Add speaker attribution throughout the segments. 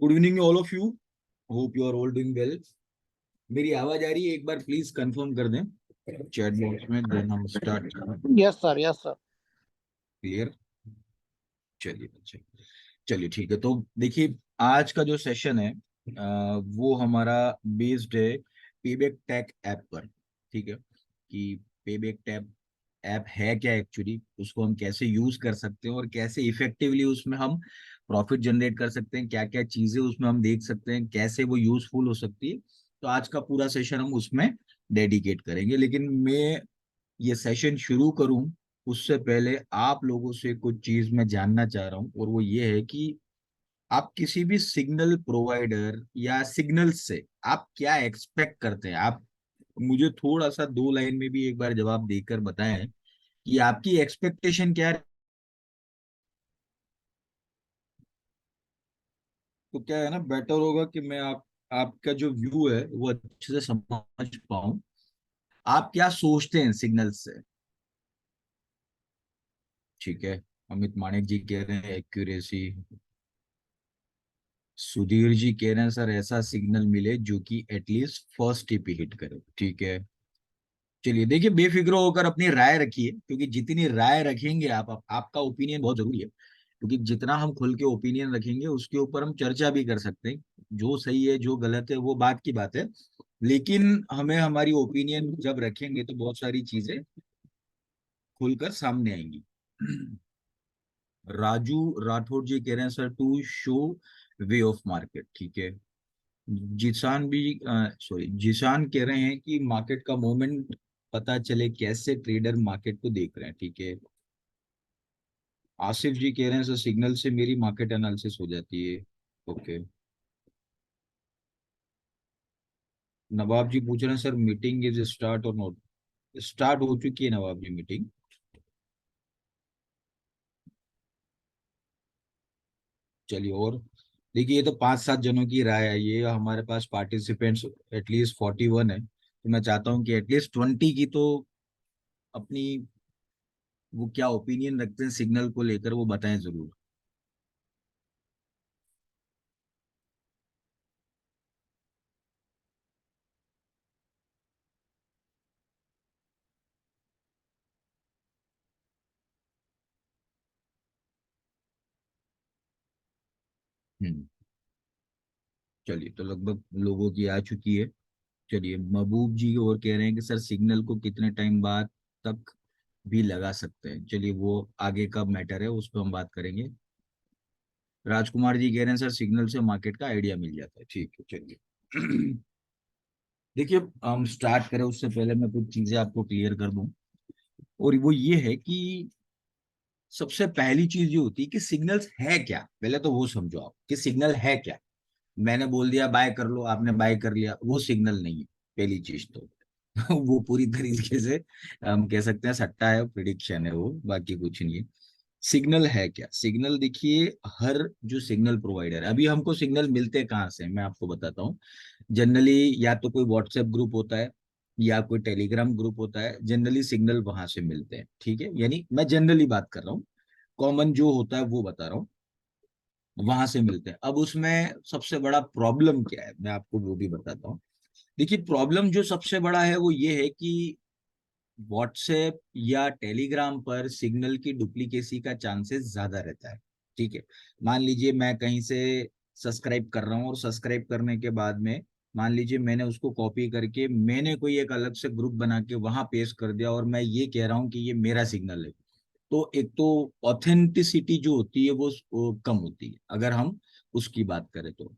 Speaker 1: Good evening all of you. Hope you are all doing well. मेरी आवाज आ रही है? एक बार प्लीज कंफर्म कर दें चैट बॉक्स में, देन हम start.
Speaker 2: Yes sir, yes sir.
Speaker 1: Clear? चलिए अच्छा, चलिए ठीक है। तो देखिए, आज का जो सेशन है वो हमारा बेस्ड है पेबैक टैग ऐप पर। ठीक है कि पेबैक टैग ऐप है क्या, एक्चुअली उसको हम कैसे यूज कर सकते हैं और कैसे इफेक्टिवली उसमें हम प्रॉफिट जनरेट कर सकते हैं, क्या क्या चीजें उसमें हम देख सकते हैं, कैसे वो यूजफुल हो सकती है। तो आज का पूरा सेशन हम उसमें डेडिकेट करेंगे। लेकिन मैं ये सेशन शुरू करूं उससे पहले आप लोगों से कुछ चीज मैं जानना चाह रहा हूं, और वो ये है कि आप किसी भी सिग्नल प्रोवाइडर या सिग्नल से आप क्या एक्सपेक्ट करते हैं। आप मुझे थोड़ा सा 2 लाइन में भी एक बार जवाब देकर बताएं कि आपकी एक्सपेक्टेशन क्या है। तो क्या है ना, बेटर होगा कि मैं आपका जो व्यू है वो अच्छे से समझ पाऊं। आप क्या सोचते हैं सिग्नल से? ठीक है। अमित माणिक जी कह रहे हैं एक्यूरेसी। सुधीर जी कह रहे हैं सर ऐसा सिग्नल मिले जो कि एटलीस्ट फर्स्ट टीपी हिट करे। ठीक है। चलिए देखिए, बेफिक्र होकर अपनी राय रखिए, क्योंकि जितनी राय रखेंगे आपका ओपिनियन बहुत जरूरी है। क्योंकि जितना हम खुल के ओपिनियन रखेंगे उसके ऊपर हम चर्चा भी कर सकते हैं। जो सही है जो गलत है वो बात की बात है, लेकिन हमें हमारी ओपिनियन जब रखेंगे तो बहुत सारी चीजें खुलकर सामने आएंगी। राजू राठौर जी कह रहे हैं sir to show way of market. ठीक है। जिसान भी सॉरी जिसान कह रहे हैं कि मार्केट का मोमेंट पता चले कैसे ट्रेडर मार्केट को देख रहे हैं। ठीक है। आसिफ जी कह रहे हैं सर सिग्नल से मेरी मार्केट एनालिसिस हो जाती है। ओके। नवाब जी पूछ रहे हैं सर मीटिंग इज स्टार्ट और नॉट। स्टार्ट हो चुकी है नवाब जी मीटिंग। चलिए, और देखिए ये तो 5-7 जनों की राय है, ये हमारे पास पार्टिसिपेंट्स एटलीस्ट 41 है, तो मैं चाहता हूँ कि एटलीस्ट 20 की तो अपनी वो क्या ओपिनियन रखते हैं सिग्नल को लेकर वो बताएं जरूर। हम्म। चलिए, तो लगभग लोगों की आ चुकी है। चलिए, महबूब जी और कह रहे हैं कि सर सिग्नल को कितने टाइम बाद तक भी लगा सकते हैं। चलिए, वो आगे का मैटर है, उस पर हम बात करेंगे। राजकुमार जी कह रहे हैं सर सिग्नल से मार्केट का आइडिया मिल जाता है। ठीक है, चलिए। देखिए, हम स्टार्ट करें उससे पहले मैं कुछ चीजें आपको क्लियर कर दूं, और वो ये है कि सबसे पहली चीज ये होती है कि सिग्नल्स है क्या। पहले तो वो समझो आप कि सिग्नल है क्या। मैंने बोल दिया बाय कर लो, आपने बाय कर लिया, वो सिग्नल नहीं है पहली चीज तो। वो पूरी तरीके से हम कह सकते हैं सट्टा है, प्रिडिक्शन है वो, बाकी कुछ नहीं है। सिग्नल है क्या? सिग्नल देखिए, हर जो सिग्नल प्रोवाइडर, अभी हमको सिग्नल मिलते कहाँ से मैं आपको बताता हूँ। जनरली या तो कोई व्हाट्सएप ग्रुप होता है या कोई टेलीग्राम ग्रुप होता है, जनरली सिग्नल वहां से मिलते हैं। ठीक है, यानी मैं जनरली बात कर रहा हूँ, कॉमन जो होता है वो बता रहा हूँ, वहां से मिलते हैं। अब उसमें सबसे बड़ा प्रॉब्लम क्या है मैं आपको वो भी बताता हूँ। देखिए, प्रॉब्लम जो सबसे बड़ा है वो ये है कि व्हाट्सएप या टेलीग्राम पर सिग्नल की डुप्लीकेसी का चांसेस ज्यादा रहता है। ठीक है। मान लीजिए मैं कहीं से सब्सक्राइब कर रहा हूँ, और सब्सक्राइब करने के बाद में मान लीजिए मैंने उसको कॉपी करके मैंने कोई एक अलग से ग्रुप बना के वहां पेस्ट कर दिया, और मैं ये कह रहा हूँ कि ये मेरा सिग्नल है। तो एक तो ऑथेंटिसिटी जो होती है वो कम होती है अगर हम उसकी बात करें तो।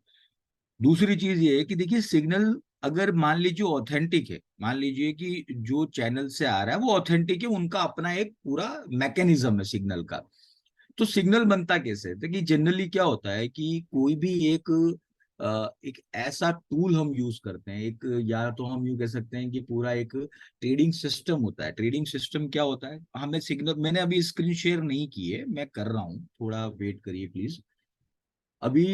Speaker 1: दूसरी चीज ये है कि देखिए, सिग्नल अगर मान लीजिए ऑथेंटिक है, मान लीजिए कि जो चैनल से आ रहा है वो ऑथेंटिक है, उनका अपना एक पूरा मैकेनिज्म है सिग्नल का। तो सिग्नल बनता कैसे है? देखिए, जनरली क्या होता है कि कोई भी एक ऐसा टूल हम यूज करते हैं, एक या तो हम यूं कह सकते हैं कि पूरा एक ट्रेडिंग सिस्टम होता है। ट्रेडिंग सिस्टम क्या होता है, हमें सिग्नल, मैंने अभी स्क्रीन शेयर नहीं की है, मैं कर रहा हूँ, थोड़ा वेट करिए प्लीज। अभी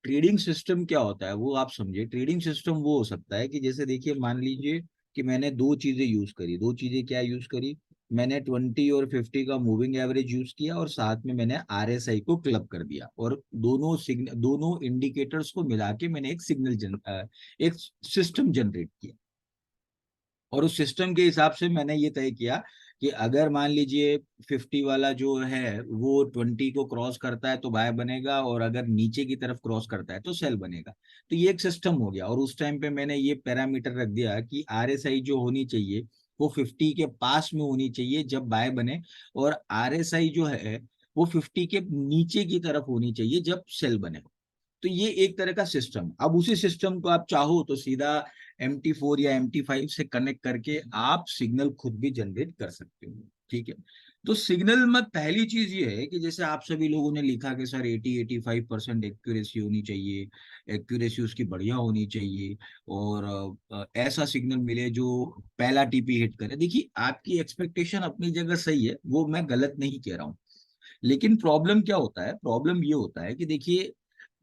Speaker 1: ट्रेडिंग सिस्टम क्या होता है वो आप समझिए। ट्रेडिंग सिस्टम वो हो सकता है कि जैसे देखिए, मान लीजिए कि मैंने दो चीजें यूज करी। दो चीजें क्या यूज करी? मैंने 20 और 50 का मूविंग एवरेज यूज किया और साथ में मैंने RSI को क्लब कर दिया, और दोनों इंडिकेटर्स को मिला के मैंने एक सिस्टम जनरेट किया। और उस सिस्टम के हिसाब से मैंने ये तय किया कि अगर मान लीजिए 50 वाला जो है वो 20 को क्रॉस करता है तो बाय बनेगा, और अगर नीचे की तरफ क्रॉस करता है तो सेल बनेगा। तो ये एक सिस्टम हो गया, और उस टाइम पे मैंने ये पैरामीटर रख दिया कि RSI जो होनी चाहिए वो 50 के पास में होनी चाहिए जब बाय बने, और RSI जो है वो 50 के नीचे की तरफ होनी चाहिए जब सेल बने। तो ये एक तरह का सिस्टम। अब उसी सिस्टम को आप चाहो तो सीधा MT4 या MT5 से कनेक्ट करके आप सिग्नल खुद भी जनरेट कर सकते हो। ठीक है। तो सिग्नल में पहली चीज ये है कि जैसे आप सभी लोगों ने लिखा कि सर 80-85% एक्यूरेसी होनी चाहिए, एक्यूरेसी उसकी बढ़िया होनी चाहिए, और ऐसा सिग्नल मिले जो पहला TP हिट करे। देखिए, आपकी एक्सपेक्टेशन अपनी जगह सही है, वो मैं गलत नहीं कह रहा हूँ। लेकिन प्रॉब्लम क्या होता है, प्रॉब्लम ये होता है कि देखिए,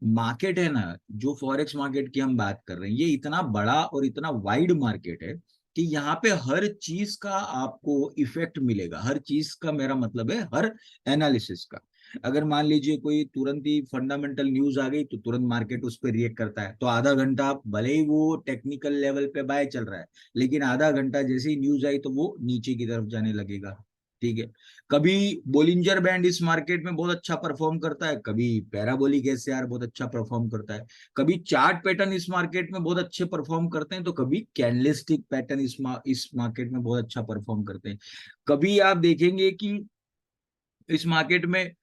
Speaker 1: मार्केट है ना, जो फॉरेक्स मार्केट की हम बात कर रहे हैं, ये इतना बड़ा और इतना वाइड मार्केट है कि यहाँ पे हर चीज का आपको इफेक्ट मिलेगा। हर चीज का मेरा मतलब है हर एनालिसिस का। अगर मान लीजिए कोई तुरंत ही फंडामेंटल न्यूज आ गई तो तुरंत मार्केट उस पर रिएक्ट करता है, तो आधा घंटा भले ही वो टेक्निकल लेवल पे बाय चल रहा है, लेकिन आधा घंटा जैसे ही न्यूज आई तो वो नीचे की तरफ जाने लगेगा। ठीक है। कभी बोलिंजर बैंड इस मार्केट में बहुत अच्छा परफॉर्म करता है, कभी पैराबोलिक एसएआर बहुत अच्छा परफॉर्म करता है, कभी चार्ट पैटर्न इस मार्केट में बहुत अच्छे परफॉर्म करते हैं, तो कभी कैंडलस्टिक पैटर्न इस मार्केट में बहुत अच्छा परफॉर्म करते हैं। कभी आप देखेंगे कि इस मार्केट में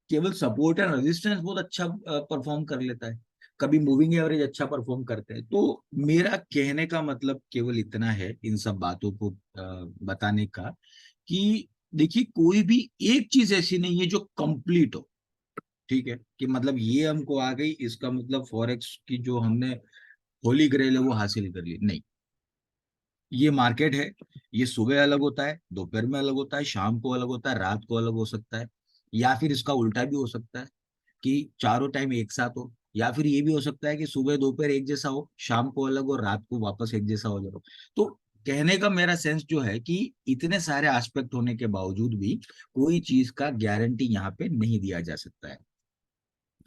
Speaker 1: केवल सपोर्ट एंड रेजिस्टेंस बहुत अच्छा परफॉर्म कर लेता है, कभी मूविंग एवरेज अच्छा परफॉर्म करते हैं। तो मेरा कहने का मतलब केवल इतना है इन सब बातों को बताने का, कि देखिए, कोई भी एक चीज ऐसी नहीं है जो कंप्लीट हो। ठीक है, कि मतलब ये हमको आ गई इसका मतलब फॉरेक्स की जो हमने होली ग्रेल है वो हासिल कर ली, नहीं। ये मार्केट है, ये सुबह अलग होता है, दोपहर में अलग होता है, शाम को अलग होता है, रात को अलग हो सकता है, या फिर इसका उल्टा भी हो सकता है कि चारों टाइम एक साथ हो, या फिर ये भी हो सकता है कि सुबह दोपहर एक जैसा हो, शाम को अलग हो, रात को वापस एक जैसा हो जाए। तो कहने का मेरा सेंस जो है कि इतने सारे एस्पेक्ट होने के बावजूद भी कोई चीज का गारंटी यहाँ पे नहीं दिया जा सकता है।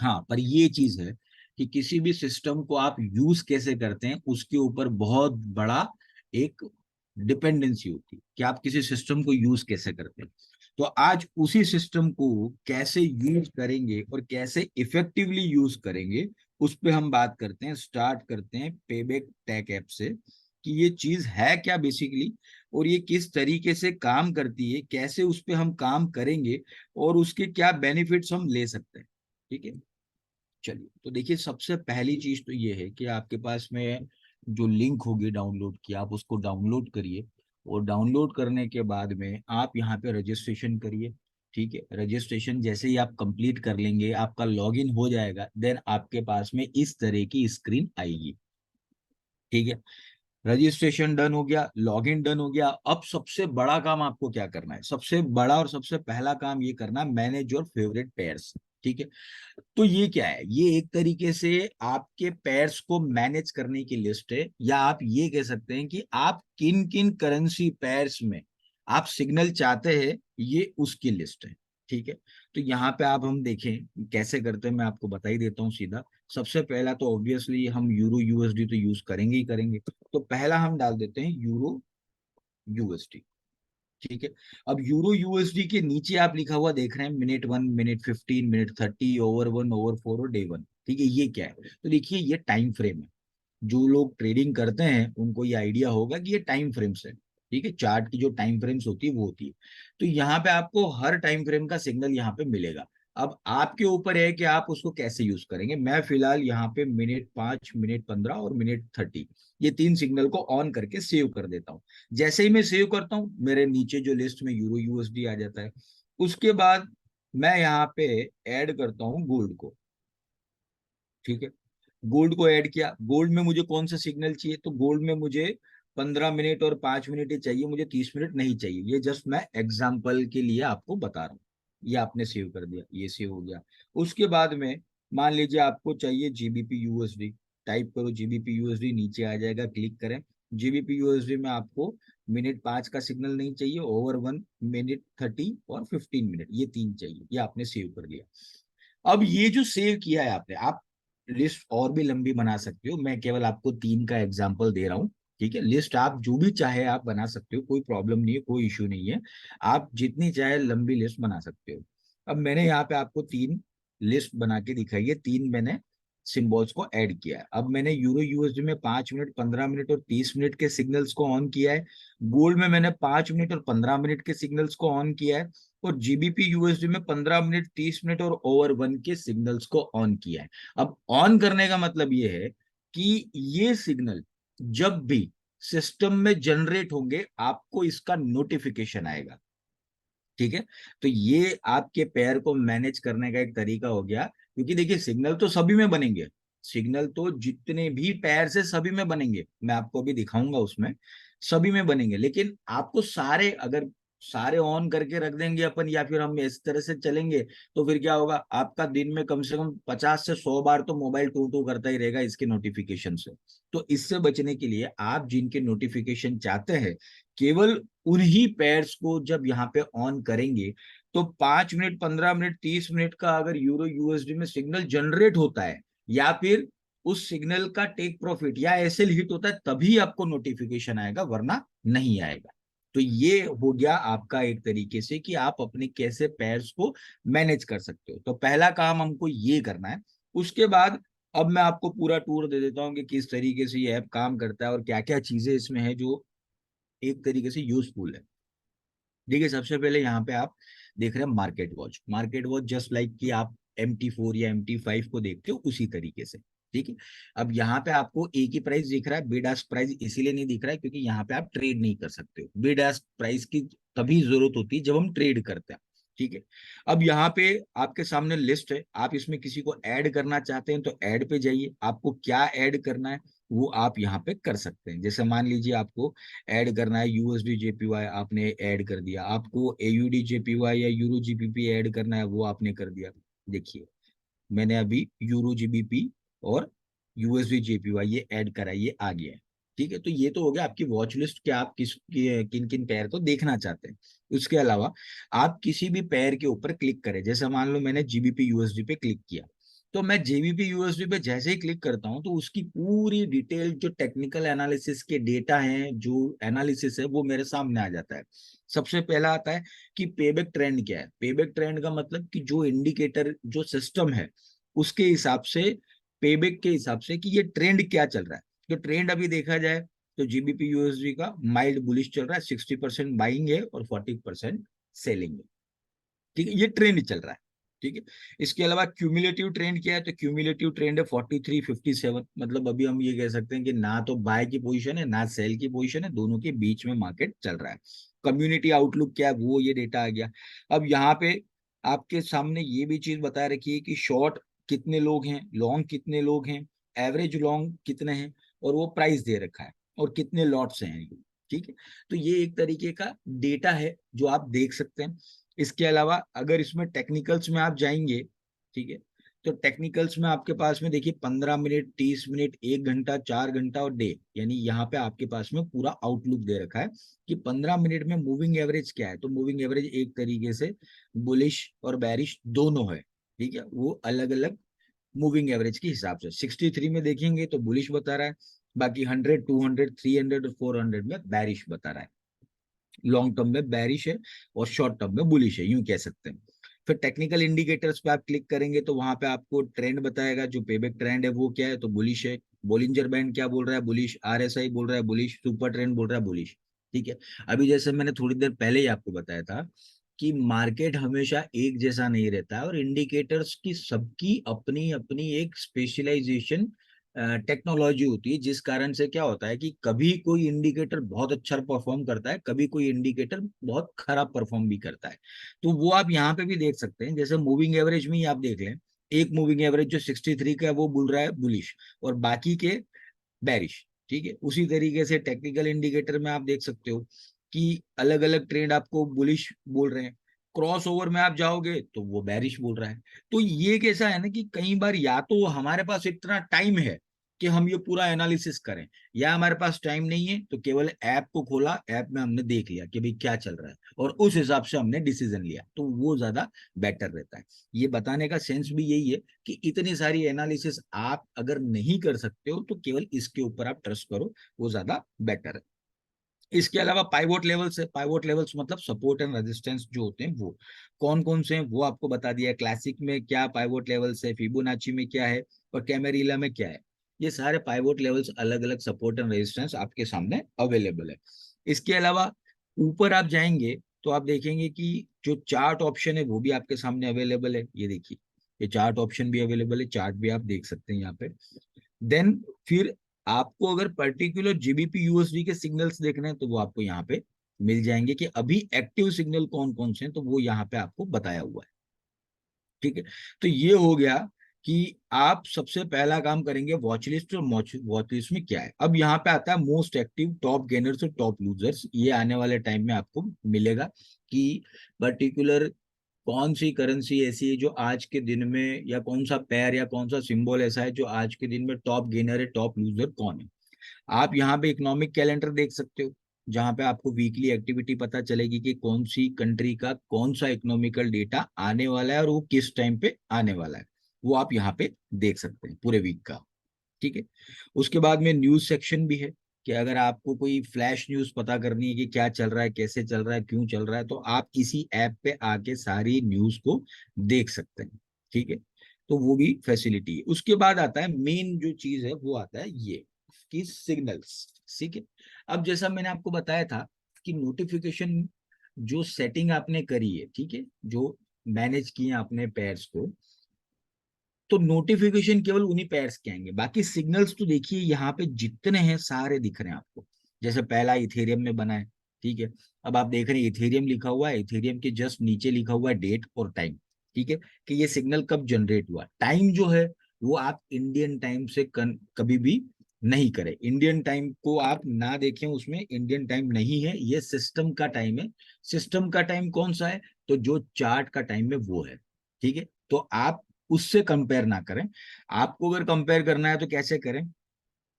Speaker 1: हाँ, पर ये चीज है कि किसी भी सिस्टम को आप यूज कैसे करते हैं उसके ऊपर बहुत बड़ा एक डिपेंडेंसी होती है कि आप किसी सिस्टम को यूज कैसे करते हैं। तो आज उसी सिस्टम को कैसे यूज करेंगे और कैसे इफेक्टिवली यूज करेंगे, उस पे हम बात करते हैं। स्टार्ट करते हैं पेबैक टेक ऐप से, कि ये चीज है क्या बेसिकली, और ये किस तरीके से काम करती है, कैसे उस पे हम काम करेंगे, और उसके क्या बेनिफिट्स हम ले सकते हैं। ठीक है। चलिए, तो देखिए, सबसे पहली चीज तो ये है कि आपके पास में जो लिंक होगी डाउनलोड की, आप उसको डाउनलोड करिए, और डाउनलोड करने के बाद में आप यहाँ पे रजिस्ट्रेशन करिए। ठीक है। रजिस्ट्रेशन जैसे ही आप कंप्लीट कर लेंगे, आपका लॉगिन हो जाएगा, देन आपके पास में इस तरह की स्क्रीन आएगी। ठीक है। रजिस्ट्रेशन डन हो गया, लॉगिन डन हो गया। अब सबसे बड़ा काम आपको क्या करना है, सबसे बड़ा और सबसे पहला काम ये करना, मैनेज योर फेवरेट पेयर्स। ठीक है। तो ये क्या है, ये एक तरीके से आपके पेयर्स को मैनेज करने की लिस्ट है, या आप ये कह सकते हैं कि आप किन किन करेंसी पेयर्स में आप सिग्नल चाहते हैं, ये उसकी लिस्ट है। ठीक है। तो यहाँ पे आप हम देखें कैसे करते हैं, मैं आपको बता ही देता हूँ सीधा। सबसे पहला तो ऑब्वियसली हम यूरो यूएसडी तो यूज करेंगे ही करेंगे, तो पहला हम डाल देते हैं यूरो यूएसडी। ठीक है। अब यूरो यूएसडी के नीचे आप लिखा हुआ देख रहे हैं minute 1, minute 15, minute 30, over 1, over 4 और डे 1। ठीक है, ये क्या है, तो देखिए ये टाइम फ्रेम है। जो लोग ट्रेडिंग करते हैं उनको ये आइडिया होगा कि ये टाइम फ्रेम्स है। ठीक है, चार्ट की जो टाइम फ्रेम्स होती है वो होती है। तो यहाँ पे आपको हर टाइम फ्रेम का सिग्नल यहाँ पे मिलेगा। अब आपके ऊपर है कि आप उसको कैसे यूज करेंगे। मैं फिलहाल यहाँ पे मिनट 5, मिनट 15 और मिनट 30, ये तीन सिग्नल को ऑन करके सेव कर देता हूँ। जैसे ही मैं सेव करता हूँ, मेरे नीचे जो लिस्ट में यूरो यूएसडी आ जाता है। उसके बाद मैं यहाँ पे ऐड करता हूँ गोल्ड को। ठीक है। गोल्ड को ऐड किया, गोल्ड में मुझे कौन सा सिग्नल चाहिए, तो गोल्ड में मुझे 15 मिनट और 5 मिनट ही चाहिए, मुझे 30 मिनट नहीं चाहिए। ये जस्ट मैं एग्जाम्पल के लिए आपको बता रहा हूँ। ये आपने सेव कर दिया, ये सेव हो गया। उसके बाद में मान लीजिए आपको चाहिए GBP यूएसडी, टाइप करो GBP यूएसडी, नीचे आ जाएगा, क्लिक करें। जीबीपी यूएसडी में आपको मिनट 5 का सिग्नल नहीं चाहिए, ओवर 1 मिनट 30 और 15 मिनट, ये 3 चाहिए। ये आपने सेव कर लिया। अब ये जो सेव किया है आपने, आप लिस्ट और भी लंबी बना सकते हो, मैं केवल आपको 3 का एग्जाम्पल दे रहा हूँ। ठीक है, लिस्ट आप जो भी चाहे आप बना सकते हो, कोई प्रॉब्लम नहीं है, कोई इश्यू नहीं है। आप जितनी चाहे लंबी लिस्ट बना सकते हो। अब मैंने यहाँ पे आपको 3 लिस्ट बना के दिखाई है, 3 मैंने सिंबल्स को ऐड किया है। अब मैंने यूरो यूएसडी में 5 मिनट, 15 मिनट और 30 मिनट के सिग्नल्स को ऑन किया है। गोल्ड में मैंने 5 मिनट और 15 मिनट के सिग्नल्स को ऑन किया है। और जीबीपी यूएसडी में 15 मिनट, 30 मिनट और ओवर 1 के सिग्नल्स को ऑन किया है। अब ऑन करने का मतलब ये है कि ये सिग्नल जब भी सिस्टम में जनरेट होंगे, आपको इसका नोटिफिकेशन आएगा। ठीक है, तो ये आपके पेयर को मैनेज करने का एक तरीका हो गया। क्योंकि देखिए, सिग्नल तो सभी में बनेंगे, सिग्नल तो जितने भी पेयर से सभी में बनेंगे, मैं आपको अभी दिखाऊंगा उसमें, सभी में बनेंगे। लेकिन आपको सारे, अगर सारे ऑन करके रख देंगे अपन, या फिर हम इस तरह से चलेंगे, तो फिर क्या होगा, आपका दिन में कम से कम 50 से 100 बार तो मोबाइल टू टू करता ही रहेगा इसके नोटिफिकेशन से। तो इससे बचने के लिए आप जिनके नोटिफिकेशन चाहते हैं, केवल उन्हीं पेयर्स को जब यहाँ पे ऑन करेंगे, तो 5 मिनट, 15 मिनट, 30 मिनट का अगर यूरो यूएसडी में सिग्नल जनरेट होता है, या फिर उस सिग्नल का टेक प्रॉफिट या एसएल हिट होता है, तभी आपको नोटिफिकेशन आएगा, वरना नहीं आएगा। तो ये हो गया आपका एक तरीके से कि आप अपने कैसे पेयर्स को मैनेज कर सकते हो। तो पहला काम हमको ये करना है। उसके बाद अब मैं आपको पूरा टूर दे देता हूँ कि किस तरीके से ये ऐप काम करता है और क्या क्या चीजें इसमें है जो एक तरीके से यूजफुल है। देखिए, सबसे पहले यहाँ पे आप देख रहे हैं market watch. Market watch just like कि आप MT4 या MT5 को देखते हो, उसी तरीके से। ठीक है, अब यहाँ पे आपको एक ही प्राइस दिख रहा है, बिड आस्क प्राइस इसीलिए नहीं दिख रहा है क्योंकि यहाँ पे आप ट्रेड नहीं कर सकते हो। बिड आस्क प्राइस की तभी जरूरत होती है जब हम ट्रेड करते हैं। ठीक है, अब यहाँ पे आपके सामने लिस्ट है, आप इसमें किसी को ऐड करना चाहते हैं तो ऐड पे जाइए, आपको क्या ऐड करना है वो आप यहाँ पे कर सकते हैं। जैसे मान लीजिए आपको ऐड करना है यूएसडी जेपीवाई, आपने ऐड कर दिया। आपको एयूडी जेपीवाई या यूरो जीबीपी ऐड करना है, वो आपने कर दिया। देखिए, मैंने अभी यूरो जीबीपी और यूएसडी जेपीवाई ये ऐड करा, ये आ गया है। ठीक है, तो ये तो हो गया आपकी वॉच लिस्ट कि आप किन किन पेयर को देखना चाहते हैं। उसके अलावा आप किसी भी पेयर के ऊपर क्लिक करें, जैसे मान लो मैंने जीबीपी यूएसडी पे क्लिक किया, तो मैं जेबीपी यूएसडी पे जैसे ही क्लिक करता हूं तो उसकी पूरी डिटेल, जो टेक्निकल एनालिसिस के डेटा हैं, जो एनालिसिस है, वो मेरे सामने आ जाता है। सबसे पहला आता है कि पेबैक ट्रेंड क्या है। पेबैक ट्रेंड का मतलब कि जो इंडिकेटर, जो सिस्टम है, उसके हिसाब से, पेबैक के हिसाब से कि ये ट्रेंड क्या चल रहा है। तो ट्रेंड अभी देखा जाए तो जीबीपी यूएसडी का माइल्ड बुलिश चल रहा है, 60% बाइंग है और 40% सेलिंग है। ठीक है, ये ट्रेंड चल रहा है। ठीक है, इसके अलावा क्यूमुलेटिव ट्रेंड क्या है, तो क्यूमुलेटिव ट्रेंड है 4357। मतलब अभी हम ये कह सकते हैं कि ना तो बाय की पोजीशन है ना सेल की पोजीशन है, दोनों के बीच में मार्केट चल रहा है। कम्युनिटी आउटलुक क्या है, वो ये डेटा आ गया। अब यहाँ पे आपके सामने ये भी चीज बता रखी है कि शॉर्ट कितने लोग हैं, लॉन्ग कितने लोग हैं, एवरेज लॉन्ग कितने हैं, और वो प्राइस दे रखा है, और कितने लॉट्स हैं। ठीक है, तो ये एक तरीके का डेटा है जो आप देख सकते हैं। इसके अलावा अगर इसमें टेक्निकल्स में आप जाएंगे, ठीक है, तो टेक्निकल्स में आपके पास में देखिए 15 मिनट, 30 मिनट, 1 घंटा, 4 घंटा और डे, यानी यहाँ पे आपके पास में पूरा आउटलुक दे रखा है कि 15 मिनट में मूविंग एवरेज क्या है। तो मूविंग एवरेज एक तरीके से बुलिश और बैरिश दोनों है। ठीक है, वो अलग अलग मूविंग एवरेज के हिसाब से 63 में देखेंगे तो बुलिश बता रहा है, बाकी 100, 200, 300 और 400 में बैरिश बता रहा है। लॉन्ग टर्म में बैरिश है और शॉर्ट टर्म में बुलिश है, यूं कह सकते हैं। फिर टेक्निकल इंडिकेटर्स पे आप क्लिक करेंगे तो वहां पे आपको ट्रेंड बताएगा, जो पेबैक ट्रेंड है वो क्या है, तो बुलिश है। बोलिंजर बैंड क्या बोल रहा है, बुलिश। आरएसआई बोल रहा है बुलिश। सुपर ट्रेंड बोल रहा है बुलिश। ठीक है, अभी जैसे मैंने थोड़ी देर पहले ही आपको बताया था कि मार्केट हमेशा एक जैसा नहीं रहता है, और इंडिकेटर्स की सबकी अपनी अपनी एक स्पेशलाइजेशन टेक्नोलॉजी होती है, जिस कारण से क्या होता है कि कभी कोई इंडिकेटर बहुत अच्छा परफॉर्म करता है, कभी कोई इंडिकेटर बहुत खराब परफॉर्म भी करता है। तो वो आप यहाँ पे भी देख सकते हैं, जैसे मूविंग एवरेज में ही आप देख लें, एक मूविंग एवरेज जो 63 का है वो बोल रहा है बुलिश, और बाकी के बैरिश। ठीक है, उसी तरीके से टेक्निकल इंडिकेटर में आप देख सकते हो कि अलग अलग ट्रेंड आपको बुलिश बोल रहे हैं, क्रॉस ओवर में आप जाओगे तो वो बैरिश बोल रहा है। तो ये कैसा है ना कि कई बार या तो हमारे पास इतना टाइम है कि हम ये पूरा एनालिसिस करें, या हमारे पास टाइम नहीं है तो केवल ऐप को खोला, ऐप में हमने देख लिया कि भाई क्या चल रहा है और उस हिसाब से हमने डिसीजन लिया, तो वो ज्यादा बेटर रहता है। ये बताने का सेंस भी यही है कि इतनी सारी एनालिसिस आप अगर नहीं कर सकते हो तो केवल इसके ऊपर आप ट्रस्ट करो, वो ज्यादा बेटर है। इसके अलावा पाइवोट लेवल्स है, पाइवोट लेवल्स मतलब सपोर्ट एंड रेजिस्टेंस जो होते हैं वो कौन कौन से हैं वो आपको बता दिया है। क्लासिक में क्या पाइवोट लेवल्स है, फिबोनाची में क्या है और कैमेरिला में क्या है, ये सारे पाइवोट लेवल्स अलग अलग सपोर्ट एंड रेजिस्टेंस आपके सामने अवेलेबल है। इसके अलावा ऊपर आप जाएंगे तो आप देखेंगे कि जो चार्ट ऑप्शन है वो भी आपके सामने अवेलेबल है, ये देखिए, ये चार्ट ऑप्शन भी अवेलेबल है, चार्ट भी आप देख सकते हैं यहाँ पे। देन फिर आपको अगर पर्टिकुलर जीबीपी यूएसडी के सिग्नल्स देखने हैं तो वो आपको यहाँ पे मिल जाएंगे कि अभी एक्टिव सिग्नल कौन कौन से हैं, तो वो यहाँ पे आपको बताया हुआ है। ठीक है, तो ये हो गया कि आप सबसे पहला काम करेंगे वॉच लिस्ट, और वॉच लिस्ट में क्या है। अब यहाँ पे आता है मोस्ट एक्टिव, टॉप गेनर्स और टॉप लूजर्स, ये आने वाले टाइम में आपको मिलेगा कि पर्टिकुलर कौन सी करेंसी ऐसी है जो आज के दिन में, या कौन सा पैर या कौन सा सिंबल ऐसा है जो आज के दिन में टॉप गेनर है, टॉप लूजर कौन है। आप यहाँ पे इकोनॉमिक कैलेंडर देख सकते हो, जहां पे आपको वीकली एक्टिविटी पता चलेगी कि कौन सी कंट्री का कौन सा इकोनॉमिकल डेटा आने वाला है और वो किस टाइम पे आने वाला है, वो आप यहाँ पे देख सकते हैं पूरे वीक का। ठीक है, उसके बाद में न्यूज सेक्शन भी है कि अगर आपको कोई फ्लैश न्यूज पता करनी है कि क्या चल रहा है, कैसे चल रहा है, क्यों चल रहा है, तो आप इसी ऐप पे आके सारी न्यूज को देख सकते हैं। ठीक है, तो वो भी फैसिलिटी है। उसके बाद आता है मेन जो चीज है, वो आता है ये कि सिग्नल्स। ठीक है, अब जैसा मैंने आपको बताया था कि नोटिफिकेशन जो सेटिंग आपने करी है, ठीक है, जो मैनेज किए अपने पेयर्स को, तो नोटिफिकेशन केवल उन्हीं पेयर्स के आएंगे, बाकी सिग्नल्स तो देखिए यहाँ पे जितने हैं सारे दिख रहे हैं आपको। जैसे पहला इथेरियम में बना है, ठीक है, अब आप देख रहे हैं इथेरियम लिखा हुआ है, इथेरियम के जस्ट नीचे लिखा हुआ है डेट और टाइम। ठीक है, कि ये सिग्नल कब जनरेट हुआ, टाइम जो है वो आप इंडियन टाइम से कभी भी नहीं करें, इंडियन टाइम को आप ना देखें, उसमें इंडियन टाइम नहीं है, ये सिस्टम का टाइम है। सिस्टम का टाइम कौन सा है, तो जो चार्ट का टाइम है वो है। ठीक है, तो आप उससे कंपेयर ना करें। आपको अगर कंपेयर करना है तो कैसे करें,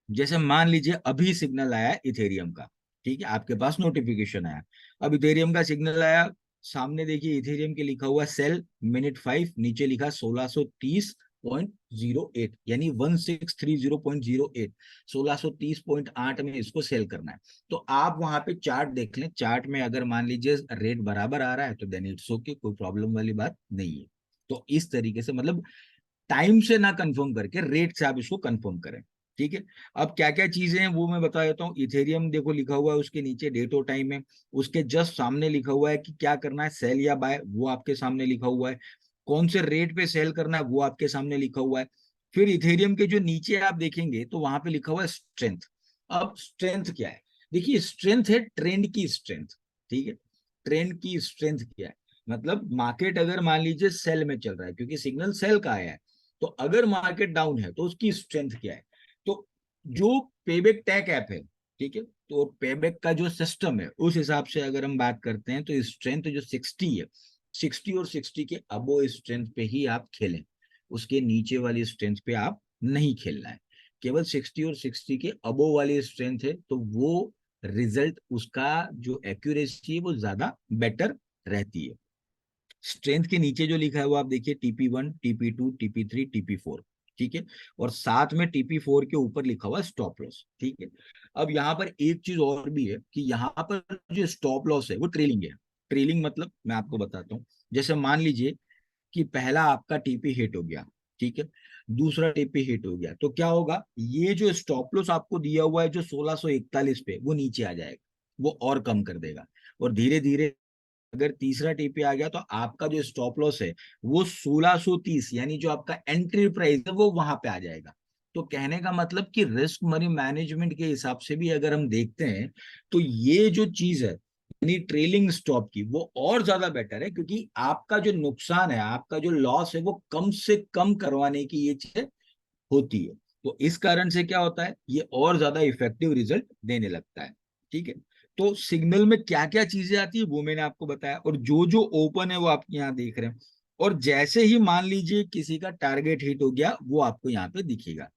Speaker 1: जैसे मान लीजिए अभी सिग्नल आया इथेरियम का, ठीक है, आपके पास नोटिफिकेशन आया, अब इथेरियम का सिग्नल आया, सामने देखिए इथेरियम के लिखा हुआ सेल मिनट 5, नीचे लिखा 1630.08, यानी 1630.08, 1630.8 में इसको सेल करना है। तो आप वहां पे चार्ट देख लें, चार्ट में अगर मान लीजिए रेट बराबर आ रहा है तो देन इट्स ओके, कोई प्रॉब्लम वाली बात नहीं है। तो इस तरीके से मतलब टाइम से ना कंफर्म करके रेट से आप इसको कंफर्म करें। ठीक है, अब क्या क्या चीजें हैं वो मैं बता देता हूँ। इथेरियम देखो लिखा हुआ है, उसके नीचे डेट और टाइम है, उसके जस्ट सामने लिखा हुआ है कि क्या करना है, सेल या बाय, वो आपके सामने लिखा हुआ है, कौन से रेट पे सेल करना है वो आपके सामने लिखा हुआ है। फिर इथेरियम के जो नीचे आप देखेंगे तो वहां पे लिखा हुआ है स्ट्रेंथ। अब स्ट्रेंथ क्या है, देखिए स्ट्रेंथ है ट्रेंड की स्ट्रेंथ। ठीक है, ट्रेंड की स्ट्रेंथ क्या है, मतलब मार्केट अगर मान लीजिए सेल में चल रहा है क्योंकि सिग्नल सेल का आया है, तो अगर मार्केट डाउन है तो उसकी स्ट्रेंथ क्या है। तो जो पेबैक टैग ऐप है, ठीक है, तो पेबैक का जो सिस्टम है उस हिसाब से अगर हम बात करते हैं तो स्ट्रेंथ जो 60 है, 60 और 60 के अबो स्ट्रेंथ पे ही आप खेलें, उसके नीचे वाली स्ट्रेंथ पे आप नहीं खेलना है। केवल 60 और 60 के अबो वाली स्ट्रेंथ है तो वो रिजल्ट, उसका जो एक्यूरेसी है वो ज्यादा बेटर रहती है। स्ट्रेंथ के नीचे जो लिखा है वो आप देखिए TP1, TP2, TP3, TP4। ठीक है, और साथ में TP4 के ऊपर लिखा हुआ स्टॉप लॉस। ठीक है, अब यहाँ पर एक चीज और भी है कि यहाँ पर जो स्टॉप लॉस है वो ट्रेलिंग है। ट्रेलिंग मतलब मैं आपको बताता हूँ, जैसे मान लीजिए कि पहला आपका टीपी हिट हो गया, ठीक है, दूसरा टीपी हिट हो गया, तो क्या होगा, ये जो स्टॉप लॉस आपको दिया हुआ है जो 1641 पे, वो नीचे आ जाएगा, वो और कम कर देगा, और धीरे धीरे अगर तीसरा टीपी आ गया तो आपका जो स्टॉप लॉस है वो 1630, यानी जो आपका एंट्री प्राइस है वो वहां पे आ जाएगा। तो कहने का मतलब कि रिस्क मनी मैनेजमेंट के हिसाब से भी अगर हम देखते हैं तो ये जो चीज है यानी ट्रेलिंग स्टॉप की, वो और ज्यादा बेटर है, क्योंकि आपका जो नुकसान है, आपका जो लॉस है, वो कम से कम करवाने की ये चीज होती है। तो इस कारण से क्या होता है, ये और ज्यादा इफेक्टिव रिजल्ट देने लगता है। ठीक है, तो सिग्नल में क्या क्या चीजें आती है वो मैंने आपको बताया, और जो जो ओपन है वो आप यहाँ देख रहे हैं, और जैसे ही मान लीजिए किसी का टारगेट हिट हो गया वो आपको यहाँ पे दिखेगा।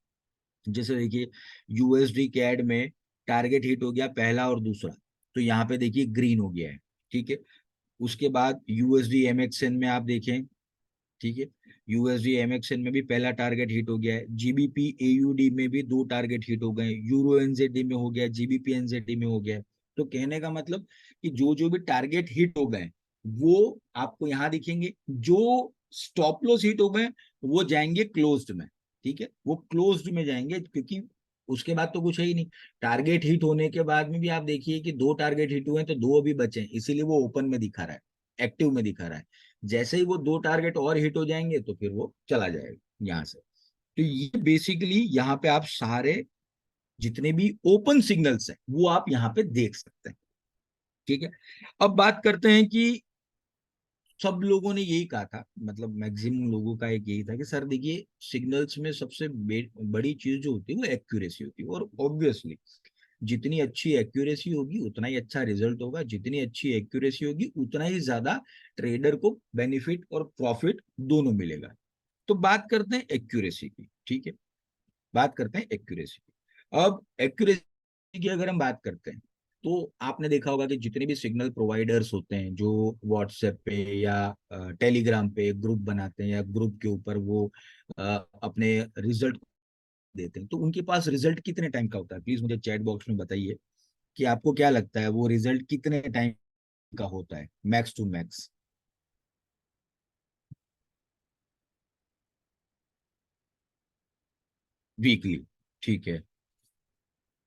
Speaker 1: जैसे देखिए यूएसडी कैड में टारगेट हिट हो गया पहला और दूसरा, तो यहाँ पे देखिए ग्रीन हो गया है। ठीक है, उसके बाद यूएसडी एमएक्सएन में आप देखें, ठीक है, यूएसडी एमएक्सएन में भी पहला टारगेट हिट हो गया है, जीबीपी एयूडी में भी दो टारगेट हिट हो गए, यूरो एनजेडी में हो गया, जीबीपी एनजेडी में हो गया। तो कहने का मतलब कि जो जो भी टारगेट हिट हो गए वो आपको यहाँ दिखेंगे, जो स्टॉप लॉस हिट हो गए वो जाएंगे क्लोज्ड में। ठीक है, वो क्लोज्ड में जाएंगे, क्योंकि उसके बाद तो कुछ है ही नहीं। टारगेट हिट होने के बाद में भी आप देखिए कि दो टारगेट हिट हुए हैं तो दो अभी बचे हैं, इसीलिए वो ओपन में दिखा रहा है, एक्टिव में दिखा रहा है। जैसे ही वो दो टारगेट और हिट हो जाएंगे तो फिर वो चला जाएगा यहाँ से। तो ये बेसिकली यहाँ पे आप सारे जितने भी ओपन सिग्नल्स हैं वो आप यहाँ पे देख सकते हैं। ठीक है, अब बात करते हैं कि सब लोगों ने यही कहा था, मतलब मैक्सिमम लोगों का एक यही था कि सर देखिए सिग्नल्स में सबसे बड़ी चीज जो होती है वो एक्यूरेसी होती है, और ऑब्वियसली जितनी अच्छी एक्यूरेसी होगी उतना ही अच्छा रिजल्ट होगा, जितनी अच्छी एक्यूरेसी होगी उतना ही ज्यादा ट्रेडर को बेनिफिट और प्रॉफिट दोनों मिलेगा। तो बात करते हैं एक्यूरेसी की। ठीक है, बात करते हैं एक्यूरेसी की। अब एक्यूरेसी की अगर हम बात करते हैं तो आपने देखा होगा कि जितने भी सिग्नल प्रोवाइडर्स होते हैं जो व्हाट्सएप पे या टेलीग्राम पे ग्रुप बनाते हैं या ग्रुप के ऊपर वो अ, अपने रिजल्ट देते हैं, तो उनके पास रिजल्ट कितने टाइम का होता है? प्लीज मुझे चैट बॉक्स में बताइए कि आपको क्या लगता है वो रिजल्ट कितने टाइम का होता है, मैक्स टू मैक्स। वीकली, ठीक है,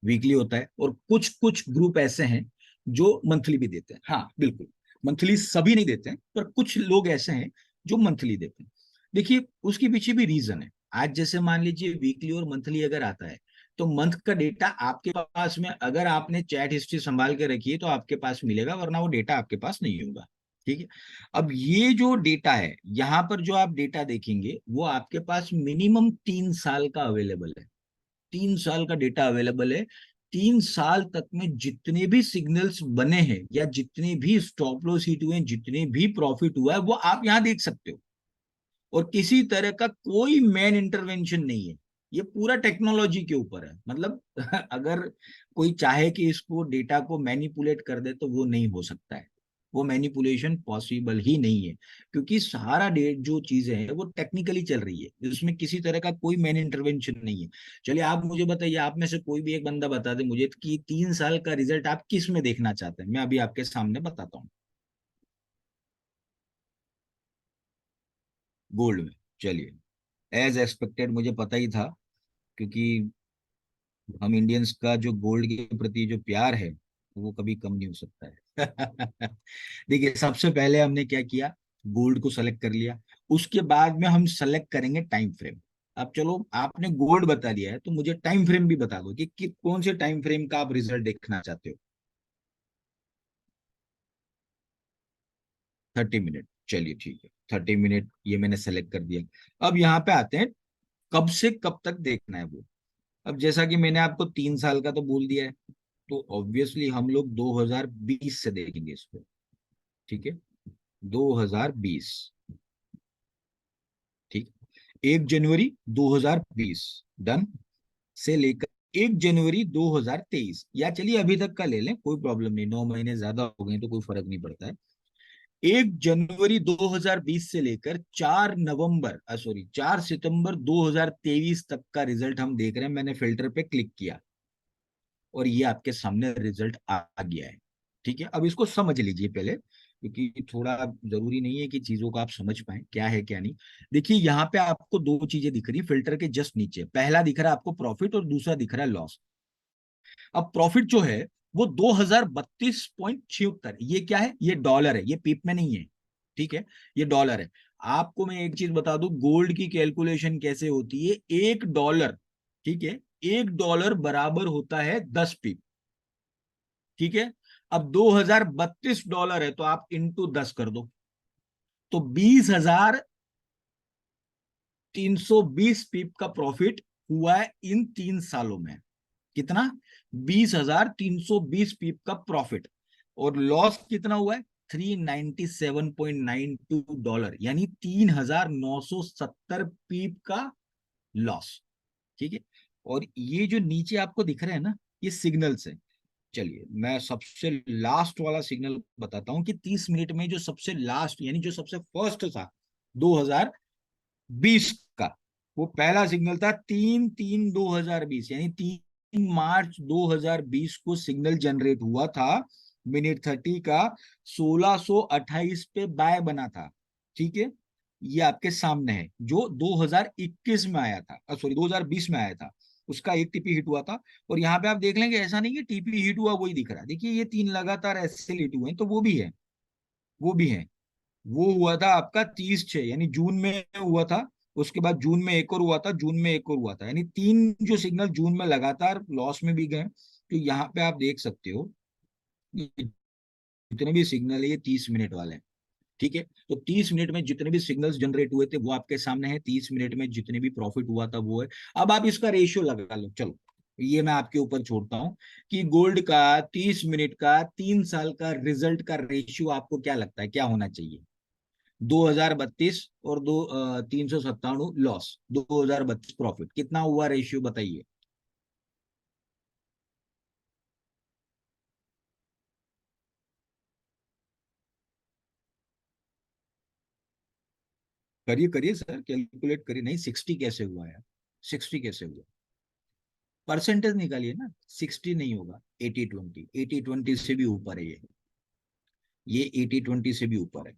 Speaker 1: वीकली होता है, और कुछ कुछ ग्रुप ऐसे हैं जो मंथली भी देते हैं। हाँ बिल्कुल, मंथली सभी नहीं देते हैं पर कुछ लोग ऐसे हैं जो मंथली देते हैं। देखिए उसके पीछे भी रीजन है। आज जैसे मान लीजिए वीकली और मंथली अगर आता है तो मंथ का डेटा आपके पास में अगर आपने चैट हिस्ट्री संभाल के रखी है तो आपके पास मिलेगा, वरना वो डेटा आपके पास नहीं होगा। ठीक है, अब ये जो डेटा है यहाँ पर जो आप डेटा देखेंगे वो आपके पास मिनिमम 3 साल का अवेलेबल है। 3 साल का डेटा अवेलेबल है। 3 साल तक में जितने भी सिग्नल्स बने हैं या जितने भी स्टॉप लॉस हिट हुए हैं, जितने भी प्रॉफिट हुआ है वो आप यहां देख सकते हो। और किसी तरह का कोई मैन इंटरवेंशन नहीं है, ये पूरा टेक्नोलॉजी के ऊपर है। मतलब अगर कोई चाहे कि इसको डेटा को मैनिपुलेट कर दे तो वो नहीं हो सकता है, वो मैनिपुलेशन पॉसिबल ही नहीं है, क्योंकि सारा डेट जो चीजें हैं वो टेक्निकली चल रही है, उसमें किसी तरह का कोई मैन इंटरवेंशन नहीं है। चलिए आप मुझे बताइए, आप में से कोई भी एक बंदा बता दे मुझे कि 3 साल का रिजल्ट आप किस में देखना चाहते हैं, मैं अभी आपके सामने बताता हूँ। गोल्ड में, चलिए, एज एक्सपेक्टेड मुझे पता ही था, क्योंकि हम इंडियंस का जो गोल्ड के प्रति जो प्यार है वो कभी कम नहीं हो सकता है। देखिए सबसे पहले हमने क्या किया, गोल्ड को सेलेक्ट कर लिया, उसके बाद में हम सेलेक्ट करेंगे टाइम फ्रेम। अब चलो आपने गोल्ड बता दिया है तो मुझे टाइम फ्रेम भी बता दो कि कौन से टाइम फ्रेम का आप रिजल्ट देखना चाहते हो। 30 मिनट, चलिए ठीक है, 30 मिनट ये मैंने सेलेक्ट कर दिया। अब यहाँ पे आते हैं कब से कब तक देखना है वो। अब जैसा कि मैंने आपको 3 साल का तो बोल दिया है, तो ऑब्वियसली हम लोग 2020 से देखेंगे इसको। ठीक है, 2020, ठीक, 1 जनवरी 2020 डन, से लेकर 1 जनवरी 2023, या चलिए अभी तक का ले लें, कोई प्रॉब्लम नहीं, 9 महीने ज्यादा हो गए तो कोई फर्क नहीं पड़ता है। 1 जनवरी 2020 से लेकर 4 नवंबर, सॉरी 4 सितंबर 2023 तक का रिजल्ट हम देख रहे हैं। मैंने फिल्टर पे क्लिक किया और ये आपके सामने रिजल्ट आ गया है। ठीक है, अब इसको समझ लीजिए पहले, क्योंकि थोड़ा जरूरी नहीं है कि चीजों को आप समझ पाए क्या है क्या नहीं। देखिए यहाँ पे आपको दो चीजें दिख रही फिल्टर के जस्ट नीचे, पहला दिख रहा है आपको प्रॉफिट और दूसरा दिख रहा है लॉस। अब प्रॉफिट जो है वो 2032.76, ये क्या है, ये डॉलर है, ये पीप में नहीं है। ठीक है, ये डॉलर है। आपको मैं एक चीज बता दूं, गोल्ड की कैलकुलेशन कैसे होती है, 1 डॉलर, ठीक है, 1 डॉलर बराबर होता है 10 पीप। ठीक है, अब 2032 डॉलर है तो आप इंटू 10 कर दो, तो 20,320 पीप का प्रॉफिट हुआ है इन 3 सालों में। कितना? 20,320 पीप का प्रॉफिट। और लॉस कितना हुआ है? 397.92 डॉलर, यानी 3,970 पीप का लॉस। ठीक है, और ये जो नीचे आपको दिख रहे हैं ना, ये सिग्नल्स है। चलिए मैं सबसे लास्ट वाला सिग्नल बताता हूँ कि 30 मिनट में जो सबसे लास्ट यानी जो सबसे फर्स्ट था 2020 का, वो पहला सिग्नल था 3/3/2020, यानी 3 मार्च 2020 को सिग्नल जनरेट हुआ था। मिनट 30 का 1628 पे बाय बना था। ठीक है, ये आपके सामने है जो 2021 में आया था, सॉरी 2020 में आया था, उसका एक टीपी हिट हुआ था। और यहाँ पे आप देख लेंगे, ऐसा नहीं कि टीपी हिट हुआ वही दिख रहा है, देखिए ये 3 लगातार ऐसे हिट हुए हैं, तो वो भी है, वो भी है। वो हुआ था आपका 30/6 यानी जून में हुआ था। उसके बाद जून में एक और हुआ था, जून में एक और हुआ था, यानी 3 जो सिग्नल जून में लगातार लॉस में भी गए। तो यहाँ पे आप देख सकते हो ये जितने भी सिग्नल है ये 30 मिनट वाले हैं। ठीक है, तो 30 मिनट में जितने भी सिग्नल्स जनरेट हुए थे वो आपके सामने है, 30 मिनट में जितने भी प्रॉफिट हुआ था वो है। अब आप इसका रेशियो लगा लो, चलो ये मैं आपके ऊपर छोड़ता हूं कि गोल्ड का 30 मिनट का 3 साल का रिजल्ट का रेशियो आपको क्या लगता है क्या होना चाहिए? 2032 और 397 लॉस, 2032 प्रॉफिट, कितना हुआ रेशियो बताइए। करिए करिए सर, कैलकुलेट करिए। नहीं 60 कैसे हुआ यार, 60 कैसे हुआ? परसेंटेज निकालिए ना, 60 नहीं होगा, 80/20, 80/20 से भी ऊपर है ये 80/20 से भी ऊपर है।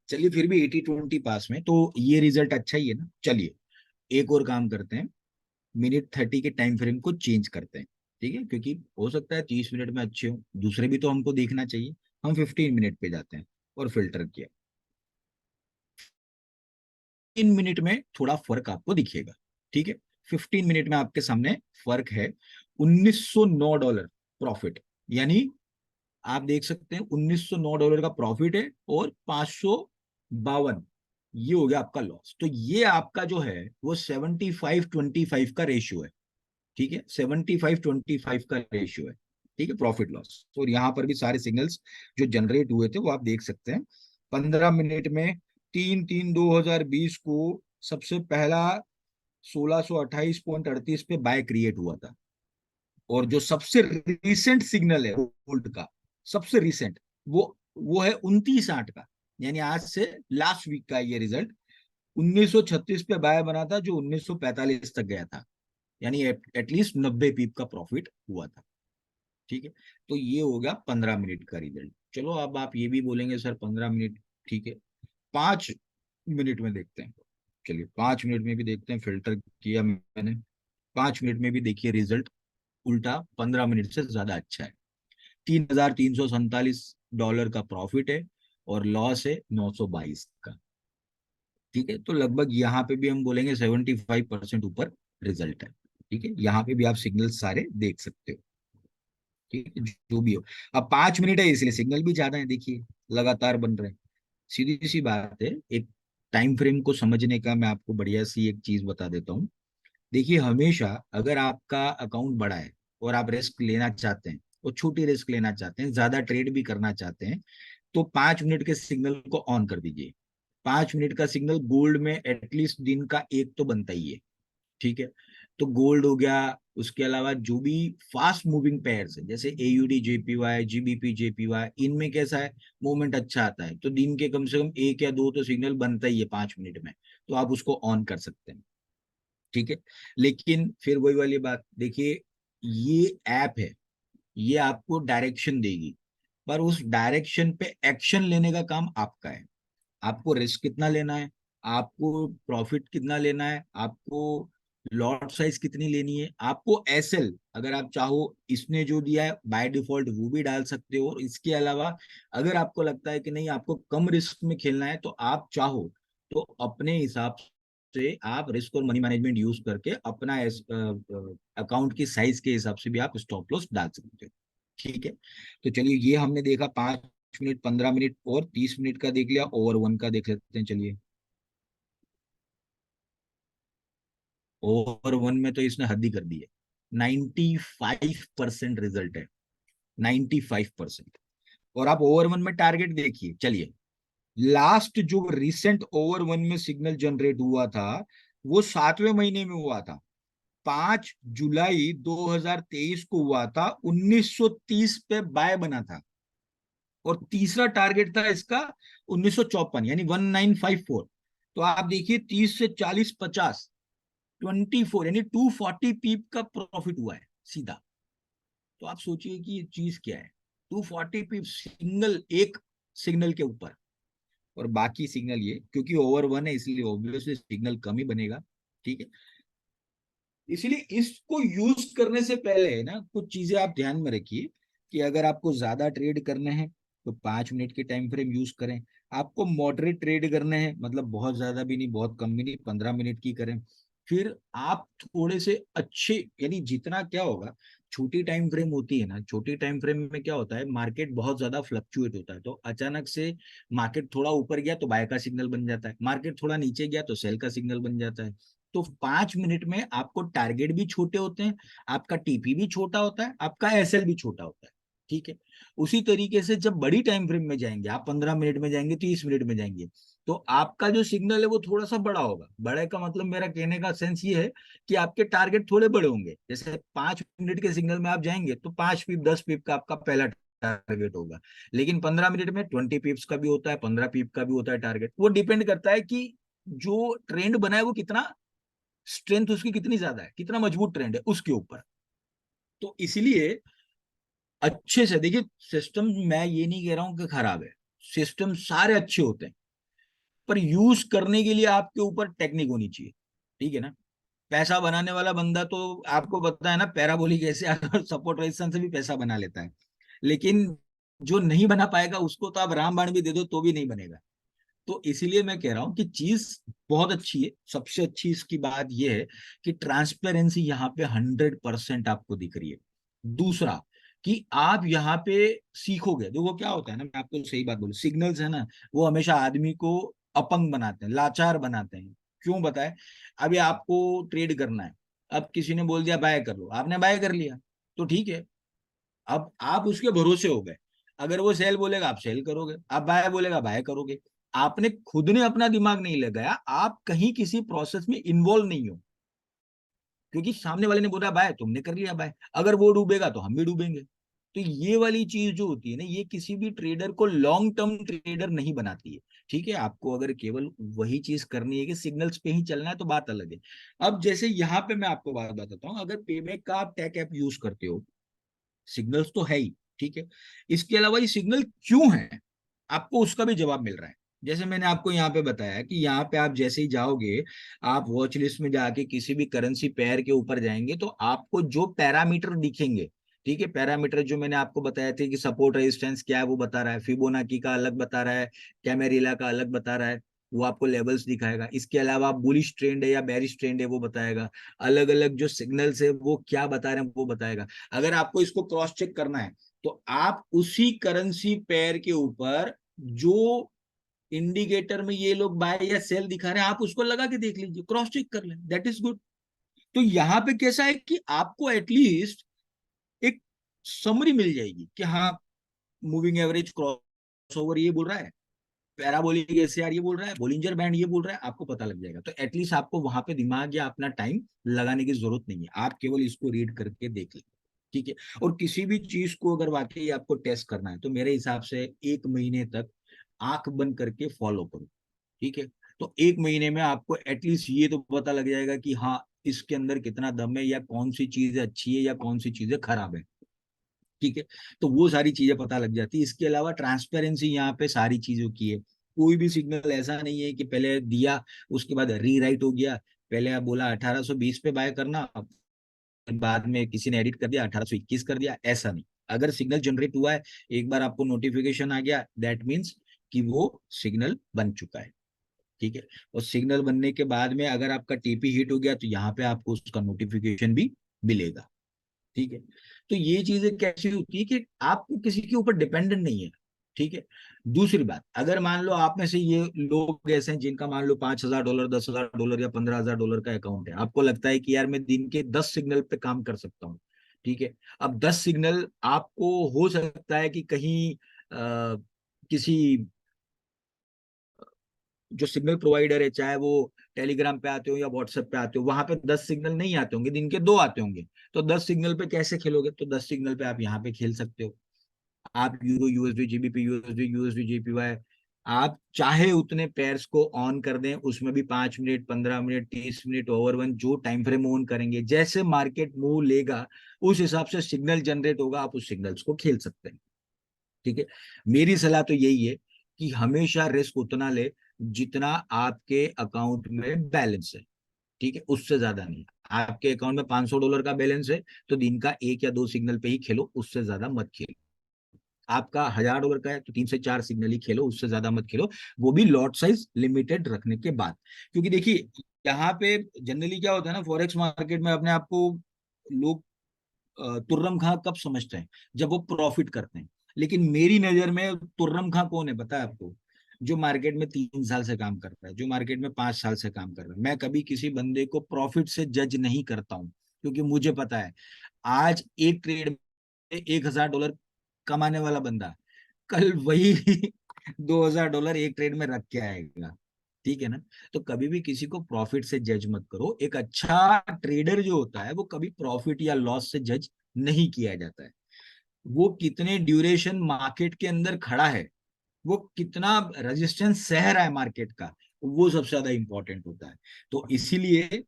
Speaker 1: चलिए फिर भी 80/20 पास में, तो ये रिजल्ट अच्छा ही है ना। चलिए एक और काम करते हैं, मिनट 30 के टाइम फ्रेम को चेंज करते हैं। ठीक है, क्योंकि हो सकता है 30 मिनट में अच्छे हो, दूसरे भी तो हमको देखना चाहिए। हम 15 मिनट पे जाते हैं और फिल्टर किया। 3 मिनट में थोड़ा फर्क आपको दिखेगा। ठीक है, 15 मिनट में आपके सामने फर्क है, $1909 प्रॉफिट, यानी आप देख सकते हैं $1909 का प्रॉफिट है और 552 ये हो गया आपका लॉस। तो ये आपका जो है वो 75/25 का रेशियो है। ठीक है, 75/25 का रेशियो है। ठीक है, प्रॉफिट लॉस। और यहाँ पर भी सारे सिग्नल्स जो जनरेट हुए थे वो आप देख सकते हैं। 15 मिनट में 3/3/2020 को सबसे पहला 1628.38 पे बाय क्रिएट हुआ था। और जो सबसे रिसेंट सिग्नल है गोल्ड का, सबसे रिसेंट, वो है 29/8 का, यानी आज से लास्ट वीक का ये रिजल्ट। 1936 पे बाय बना था जो 1945 तक गया था, यानी एटलीस्ट 90 पीप का प्रॉफिट हुआ था। ठीक है, तो ये हो गया 15 मिनट का रिजल्ट। चलो अब आप ये भी बोलेंगे सर 15 मिनट, ठीक है 5 मिनट में देखते हैं। चलिए 5 मिनट में भी देखते हैं, फिल्टर किया मैंने। 5 मिनट में भी देखिए रिजल्ट उल्टा 15 मिनट से ज्यादा अच्छा है। $3,347 का प्रॉफिट है और लॉस है 922 का। ठीक है, तो लगभग यहाँ पे भी हम बोलेंगे 75% ऊपर रिजल्ट है। ठीक है, यहाँ पे भी आप सिग्नल सारे देख सकते हो। ठीक है, जो भी हो। अब 5 मिनट है इसलिए सिग्नल भी ज्यादा है, देखिए लगातार बन रहे हैं। सीधी सी बात है, एक टाइम फ्रेम को समझने का मैं आपको बढ़िया सी एक चीज बता देता हूँ। देखिए हमेशा अगर आपका अकाउंट बड़ा है और आप रिस्क लेना चाहते हैं और छोटी रिस्क लेना चाहते हैं, ज्यादा ट्रेड भी करना चाहते हैं, तो 5 मिनट के सिग्नल को ऑन कर दीजिए। 5 मिनट का सिग्नल गोल्ड में एटलीस्ट दिन का एक तो बनता ही है। ठीक है, तो गोल्ड हो गया, उसके अलावा जो भी फास्ट मूविंग पेयर्स है जैसे एयूडी जेपीवाई, जीबीपी जेपीवाई, इनमें कैसा है, मूवमेंट अच्छा आता है, तो दिन के कम से कम एक या दो तो सिग्नल बनता ही है 5 मिनट में, तो आप उसको ऑन कर सकते हैं। ठीक है, लेकिन फिर वही वाली बात देखिए, ये ऐप है, ये आपको डायरेक्शन देगी, पर उस डायरेक्शन पे एक्शन लेने का काम आपका है। आपको रिस्क कितना लेना है, आपको प्रॉफिट कितना लेना है, आपको लॉट साइज कितनी लेनी है, आपको एसएल अगर आप चाहो इसने जो दिया है बाय डिफॉल्ट वो भी डाल सकते हो। और इसके अलावा अगर आपको लगता है कि नहीं आपको कम रिस्क में खेलना है, तो आप चाहो तो अपने हिसाब से आप रिस्क और मनी मैनेजमेंट यूज करके अपना अकाउंट की साइज के हिसाब से भी आप स्टॉप लॉस डाल सकते हो। ठीक है, तो चलिए ये हमने देखा 5 मिनट, 15 मिनट और 30 मिनट का देख लिया। ओवर वन का देख लेते हैं, चलिए। ओवर वन में तो इसने हद ही कर दी है, 95% रिजल्ट है, 95%। और आप ओवर वन में टारगेट देखिए, चलिए लास्ट जो रिसेंट ओवर वन में सिग्नल जनरेट हुआ था वो 7वें महीने में हुआ था। 5 जुलाई 2023 को हुआ था, 1930 पे बाय बना था, और तीसरा टारगेट था इसका 1954, यानी 1954। तो आप देखिए 30 से 40, 50, 24, यानी 240 पीप का प्रॉफिट हुआ है सीधा। तो आप सोचिए कि ये चीज क्या है, 240 पीप सिंगल एक सिग्नल के ऊपर। और बाकी सिग्नल ये, क्योंकि ओवर वन है इसलिए ऑब्वियसली सिग्नल कम ही बनेगा, ठीक है। इसलिए इसको यूज करने से पहले है ना, कुछ चीजें आप ध्यान में रखिए कि अगर आपको ज्यादा ट्रेड करने हैं तो 5 मिनट के टाइम फ्रेम यूज करें। आपको मॉडरेट ट्रेड करने हैं, मतलब बहुत ज्यादा भी नहीं बहुत कम भी नहीं, 15 मिनट की करें। फिर आप थोड़े से अच्छे, यानी जितना क्या होगा, छोटी टाइम फ्रेम होती है ना, छोटी टाइम फ्रेम में क्या होता है, मार्केट बहुत ज्यादा फ्लक्चुएट होता है। तो अचानक से मार्केट थोड़ा ऊपर गया तो बाय का सिग्नल बन जाता है, मार्केट थोड़ा नीचे गया तो सेल का सिग्नल बन जाता है। तो 5 मिनट में आपको टारगेट भी छोटे होते हैं, आपका टीपी भी छोटा होता है, आपका एसएल भी छोटा होता है, ठीक है। उसी तरीके से जब बड़ी टाइम फ्रेम में जाएंगे, आप 15 मिनट में जाएंगे, 30 मिनट में जाएंगे, तो आपका जो सिग्नल है वो थोड़ा सा बड़ा होगा। बड़े का मतलब मेरा कहने का सेंस ये है कि आपके टारगेट थोड़े बड़े होंगे। जैसे 5 मिनट के सिग्नल में आप जाएंगे तो 5 पीप 10 पीप का आपका पहला टारगेट होगा। लेकिन 15 मिनट में 20 पीप्स का भी होता है, 15 पीप का भी होता है टारगेट। वो डिपेंड करता है कि जो ट्रेंड बना है वो कितना, स्ट्रेंथ उसकी कितनी ज्यादा है, कितना मजबूत ट्रेंड है उसके ऊपर। तो इसलिए अच्छे से देखिए, सिस्टम मैं ये नहीं कह रहा हूं कि खराब है, सिस्टम सारे अच्छे होते हैं, पर यूज करने के लिए आपके ऊपर टेक्निक होनी चाहिए, ठीक है ना। पैसा बनाने वाला बंदा तो आपको पता है ना, पैराबोलिक ऐसे सपोर्ट रेजिस्टेंस से भी पैसा बना लेता है। लेकिन जो नहीं बना पाएगा उसको तो आप रामबाण भी दे दो तो भी नहीं बनेगा। तो इसीलिए मैं कह रहा हूं कि चीज बहुत अच्छी है। सबसे अच्छी इसकी बात यह है कि ट्रांसपेरेंसी यहाँ पे 100% आपको दिख रही है। दूसरा, कि आप यहाँ पे सीखोगे। देखो क्या होता है ना, मैं आपको सही बात बोलूं, सिग्नल्स है ना, वो हमेशा आदमी को अपंग बनाते हैं, लाचार बनाते हैं। क्यों बताए? अभी आपको ट्रेड करना है, अब किसी ने बोल दिया बाय कर लो, आपने बाय कर लिया, तो ठीक है, अब आप उसके भरोसे हो गए। अगर वो सेल बोलेगा आप सेल करोगे, आप बाय बोलेगा बाय करोगे। आपने खुद ने अपना दिमाग नहीं लगाया, आप कहीं किसी प्रोसेस में इन्वॉल्व नहीं हो, क्योंकि सामने वाले ने बोला बाय, तुमने कर लिया बाय। अगर वो डूबेगा तो हम भी डूबेंगे। तो ये वाली चीज जो होती है ना, ये किसी भी ट्रेडर को लॉन्ग टर्म ट्रेडर नहीं बनाती है, ठीक है। आपको अगर केवल वही चीज करनी है कि सिग्नल्स पे ही चलना है तो बात अलग है। अब जैसे यहाँ पे मैं आपको बात बताता हूँ, अगर पेमेक का आप टेक ऐप यूज करते हो, सिग्नल्स तो है ही, ठीक है। इसके अलावा ये सिग्नल क्यों है, आपको उसका भी जवाब मिल रहा है। जैसे मैंने आपको यहाँ पे बताया कि यहाँ पे आप जैसे ही जाओगे, आप वॉच लिस्ट में जाके किसी भी करेंसी पेयर के ऊपर जाएंगे तो आपको जो पैरामीटर दिखेंगे, ठीक है, पैरामीटर जो मैंने आपको बताया थे कि सपोर्ट रेजिस्टेंस क्या है वो बता रहा है, फिबोनाची का अलग बता रहा है, कैमेरिला का अलग बता रहा है, वो आपको लेवल्स दिखाएगा। इसके अलावा बुलिश ट्रेंड है या बेरिश ट्रेंड है वो बताएगा। अलग अलग जो सिग्नल्स है वो क्या बता रहे हैं वो बताएगा। अगर आपको इसको क्रॉस चेक करना है तो आप उसी करेंसी पेयर के ऊपर जो इंडिकेटर में ये लोग बाय या सेल दिखा रहे हैं, आप उसको लगा के देख लीजिए, क्रॉस चेक कर लें, दैट इज गुड। तो यहां पे कैसा है कि आपको एटलीस्ट एक समरी मिल जाएगी कि हाँ, मूविंग एवरेज क्रॉस ओवर ये बोल रहा है, पैराबोलिक एसआर ये बोल रहा है, बोलिंजर बैंड ये बोल रहा है, आपको पता लग जाएगा। तो एटलीस्ट आपको वहां पे दिमाग या अपना टाइम लगाने की जरूरत नहीं है, आप केवल इसको रीड करके देख लें, ठीक है। और किसी भी चीज को अगर वाकई आपको टेस्ट करना है तो मेरे हिसाब से 1 महीने तक आंख बंद करके फॉलो करो, ठीक है। तो 1 महीने में आपको एटलीस्ट ये तो पता लग जाएगा कि हाँ, इसके अंदर कितना दम है, या कौन सी चीज अच्छी है या कौन सी चीजें खराब है, ठीक है। तो वो सारी चीजें पता लग जाती है। इसके अलावा ट्रांसपेरेंसी यहाँ पे सारी चीजों की है। कोई भी सिग्नल ऐसा नहीं है कि पहले दिया उसके बाद रीराइट हो गया, पहले आप बोला 1820 पे बाय करना, बाद में किसी ने एडिट कर दिया 1821 कर दिया, ऐसा नहीं। अगर सिग्नल जनरेट हुआ है, एक बार आपको नोटिफिकेशन आ गया, दैट मीन्स कि वो सिग्नल बन चुका है, ठीक है। और सिग्नल बनने के बाद में अगर आपका टीपी हिट हो गया तो यहाँ पे आपको उसका नोटिफिकेशन भी मिलेगा, ठीक है। तो ये चीजें कैसी होती है कि आपको किसी के ऊपर डिपेंडेंट नहीं है, ठीक है। दूसरी बात, अगर मान लो आप में से ये लोग ऐसे हैं जिनका मान लो $5,000, $10,000 या $15,000 का अकाउंट है, आपको लगता है कि यार मैं दिन के 10 सिग्नल पे काम कर सकता हूँ, ठीक है। अब 10 सिग्नल आपको हो सकता है कि कहीं किसी जो सिग्नल प्रोवाइडर है, चाहे वो टेलीग्राम पे आते हो या व्हाट्सएप पे आते हो, वहां पे 10 सिग्नल नहीं आते होंगे, दिन के 2 आते होंगे। तो 10 सिग्नल पे कैसे खेलोगे? तो 10 सिग्नल पे आप यहाँ पे खेल सकते हो। आप euro USD GBP USD USD JPY, आप चाहे उतने पेयर्स को ऑन कर दें, उसमें भी 5 मिनट, 15 मिनट, 30 मिनट, ओवर 1, जो टाइम फ्रेम ऑन करेंगे, जैसे मार्केट मूव लेगा उस हिसाब से सिग्नल जनरेट होगा, आप उस सिग्नल्स को खेल सकते हैं। ठीक है। मेरी सलाह तो यही है कि हमेशा रिस्क उतना ले जितना आपके अकाउंट में बैलेंस है। ठीक है, उससे ज्यादा नहीं। आपके अकाउंट में $500 का बैलेंस है तो दिन का 1 या 2 सिग्नल पे ही खेलो, उससे ज्यादा मत खेलो। आपका $1000 का है तो 3 से 4 सिग्नल ही खेलो, उससे ज्यादा मत खेलो। वो भी लॉट साइज लिमिटेड रखने के बाद। क्योंकि देखिए, यहाँ पे जनरली क्या होता है ना, फॉरेक्स मार्केट में अपने आप को लोग तुर्रम खां कब समझते हैं? जब वो प्रॉफिट करते हैं। लेकिन मेरी नजर में तुर्रम खां कौन है पता है आपको? जो मार्केट में 3 साल से काम कर रहा है, जो मार्केट में 5 साल से काम कर रहा है। मैं कभी किसी बंदे को प्रॉफिट से जज नहीं करता हूँ, क्योंकि मुझे पता है आज एक ट्रेड में $1000 कमाने वाला बंदा कल वही $2000 एक ट्रेड में रख के आएगा। ठीक है ना? तो कभी भी किसी को प्रॉफिट से जज मत करो। एक अच्छा ट्रेडर जो होता है वो कभी प्रॉफिट या लॉस से जज नहीं किया जाता है। वो कितने ड्यूरेशन मार्केट के अंदर खड़ा है, वो कितना रेजिस्टेंस सह रहा है मार्केट का, वो सबसे ज्यादा इंपॉर्टेंट होता है। तो इसीलिए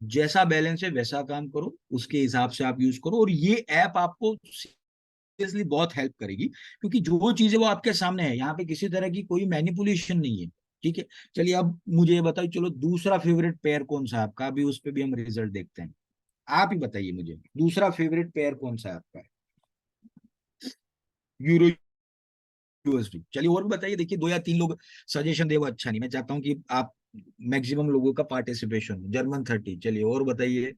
Speaker 1: जैसा बैलेंस है वैसा काम करो, उसके हिसाब से आप यूज करो। और ये ऐप आपको सीरियसली बहुत हेल्प करेगी, क्योंकि जो चीजें वो आपके सामने है, यहाँ पे किसी तरह की कोई मैनिपुलेशन नहीं है। ठीक है। चलिए अब मुझे ये बताइए, चलो दूसरा फेवरेट पेयर कौन सा है आपका? अभी उस पे भी हम रिजल्ट देखते हैं। आप ही बताइए मुझे, दूसरा फेवरेट पेयर कौन सा है आपका? Euro USD. चलिए और भी बताइए। देखिए 2 या 3 लोग सजेशन दे वो अच्छा नहीं, मैं चाहता हूँ कि आप मैक्सिमम लोगों का पार्टिसिपेशन हो। जर्मन 30, चलिए और बताइए।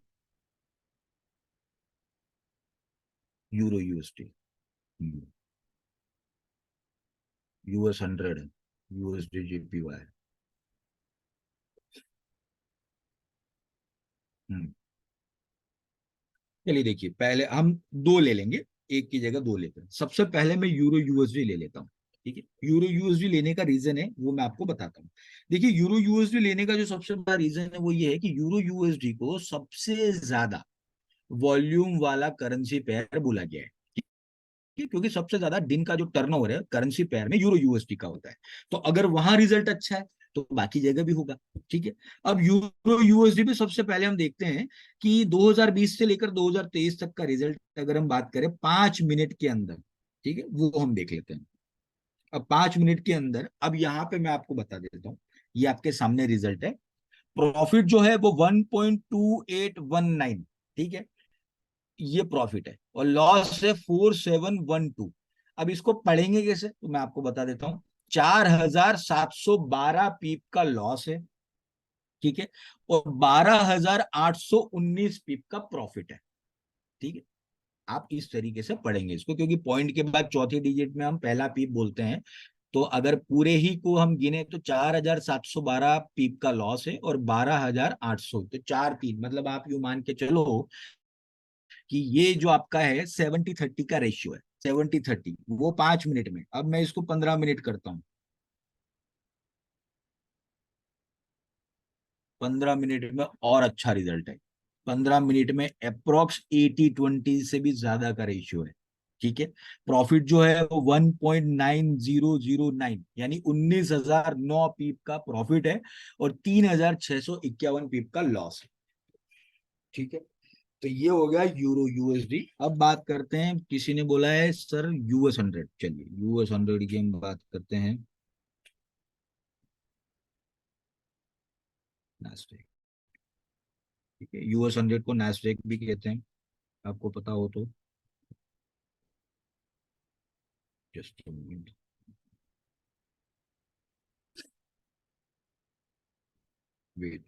Speaker 1: यूरो यूएसडी, US 100 है, USD JPY। हम्म। चलिए देखिए, पहले हम दो ले लेंगे, एक की जगह दो लेते हैं। सबसे पहले मैं यूरो यूएसडी ले लेता हूँ। ठीक है। यूरो यूएसडी लेने का रीजन है वो मैं आपको बताता हूँ। देखिए, यूरो यूएसडी लेने का जो सबसे बड़ा रीजन है वो ये है कि यूरो यूएसडी को सबसे ज्यादा वॉल्यूम वाला करेंसी पेयर बोला गया है। क्योंकि सबसे ज्यादा दिन का जो टर्नओवर है करेंसी पेयर में यूरो यूएसडी का होता है। तो अगर वहां रिजल्ट अच्छा है तो बाकी जगह भी होगा। ठीक है। अब यूरो यूएसडी पे सबसे पहले हम देखते हैं कि 2020 से लेकर 2023 तक का रिजल्ट अगर हम बात करें 5 मिनट के अंदर, ठीक है, वो हम देख लेते हैं। अब 5 मिनट के अंदर, अब यहाँ पे मैं आपको बता देता हूँ, ये आपके सामने रिजल्ट है। प्रॉफिट जो है वो 1.2819। ठीक है, ये प्रॉफिट है। और लॉस है 4712। अब इसको पढ़ेंगे कैसे तो मैं आपको बता देता हूं। 4712 पीप का लॉस है। ठीक है। और 12819 पीप का प्रॉफिट है। ठीक है। आप इस तरीके से पढ़ेंगे इसको, क्योंकि पॉइंट के बाद चौथी डिजिट में हम पहला पीप बोलते हैं। तो अगर पूरे ही को हम गिने तो 4712 पीप का लॉस है और 12800, तो 4-3, मतलब आप यू मान के चलो कि ये जो आपका है 70-30 का रेशियो है। 70-30 वो 5 मिनट में। अब मैं इसको 15 मिनट करता हूँ। 15 मिनट में और अच्छा रिजल्ट है। 15 मिनट में अप्रोक्स 80-20 से भी ज्यादा का रेशियो है। ठीक है। प्रॉफिट जो है वो 1.9009, यानी 19,009 पीप का प्रॉफिट है और 3,651 पीप का लॉस है। ठीक है। तो ये हो गया यूरो यूएसडी। अब बात करते हैं, किसी ने बोला है सर US 100, चलिए US 100 की हम बात करते हैं। नैस्डैक। ठीक है, US 100 को नैस्डैक भी कहते हैं, आपको पता हो तो। Just minute. वेट।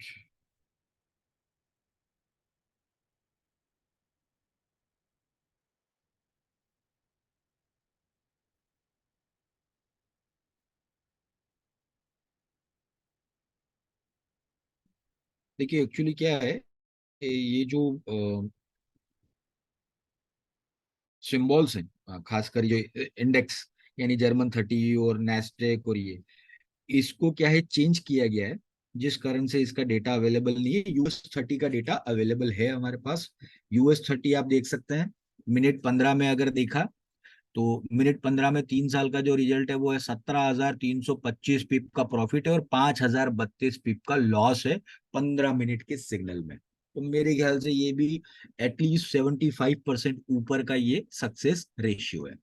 Speaker 1: देखिए एक्चुअली क्या है, ये जो सिंबल्स हैं, खासकर ये इंडेक्स, यानी German 30 और नैस्डैक और ये इसको क्या है, चेंज किया गया है, जिस कारण से इसका डेटा अवेलेबल नहीं है। US 30 का डेटा अवेलेबल है हमारे पास। US 30 आप देख सकते हैं, मिनट 15 में अगर देखा, तो मिनट 15 में 3 साल का जो रिजल्ट है वो है 17,325 पिप का प्रॉफिट है और 5,032 पिप का लॉस है 15 मिनट के सिग्नल में। तो मेरे ख्याल से ये भी एटलीस्ट 75% ऊपर का ये सक्सेस रेशियो है।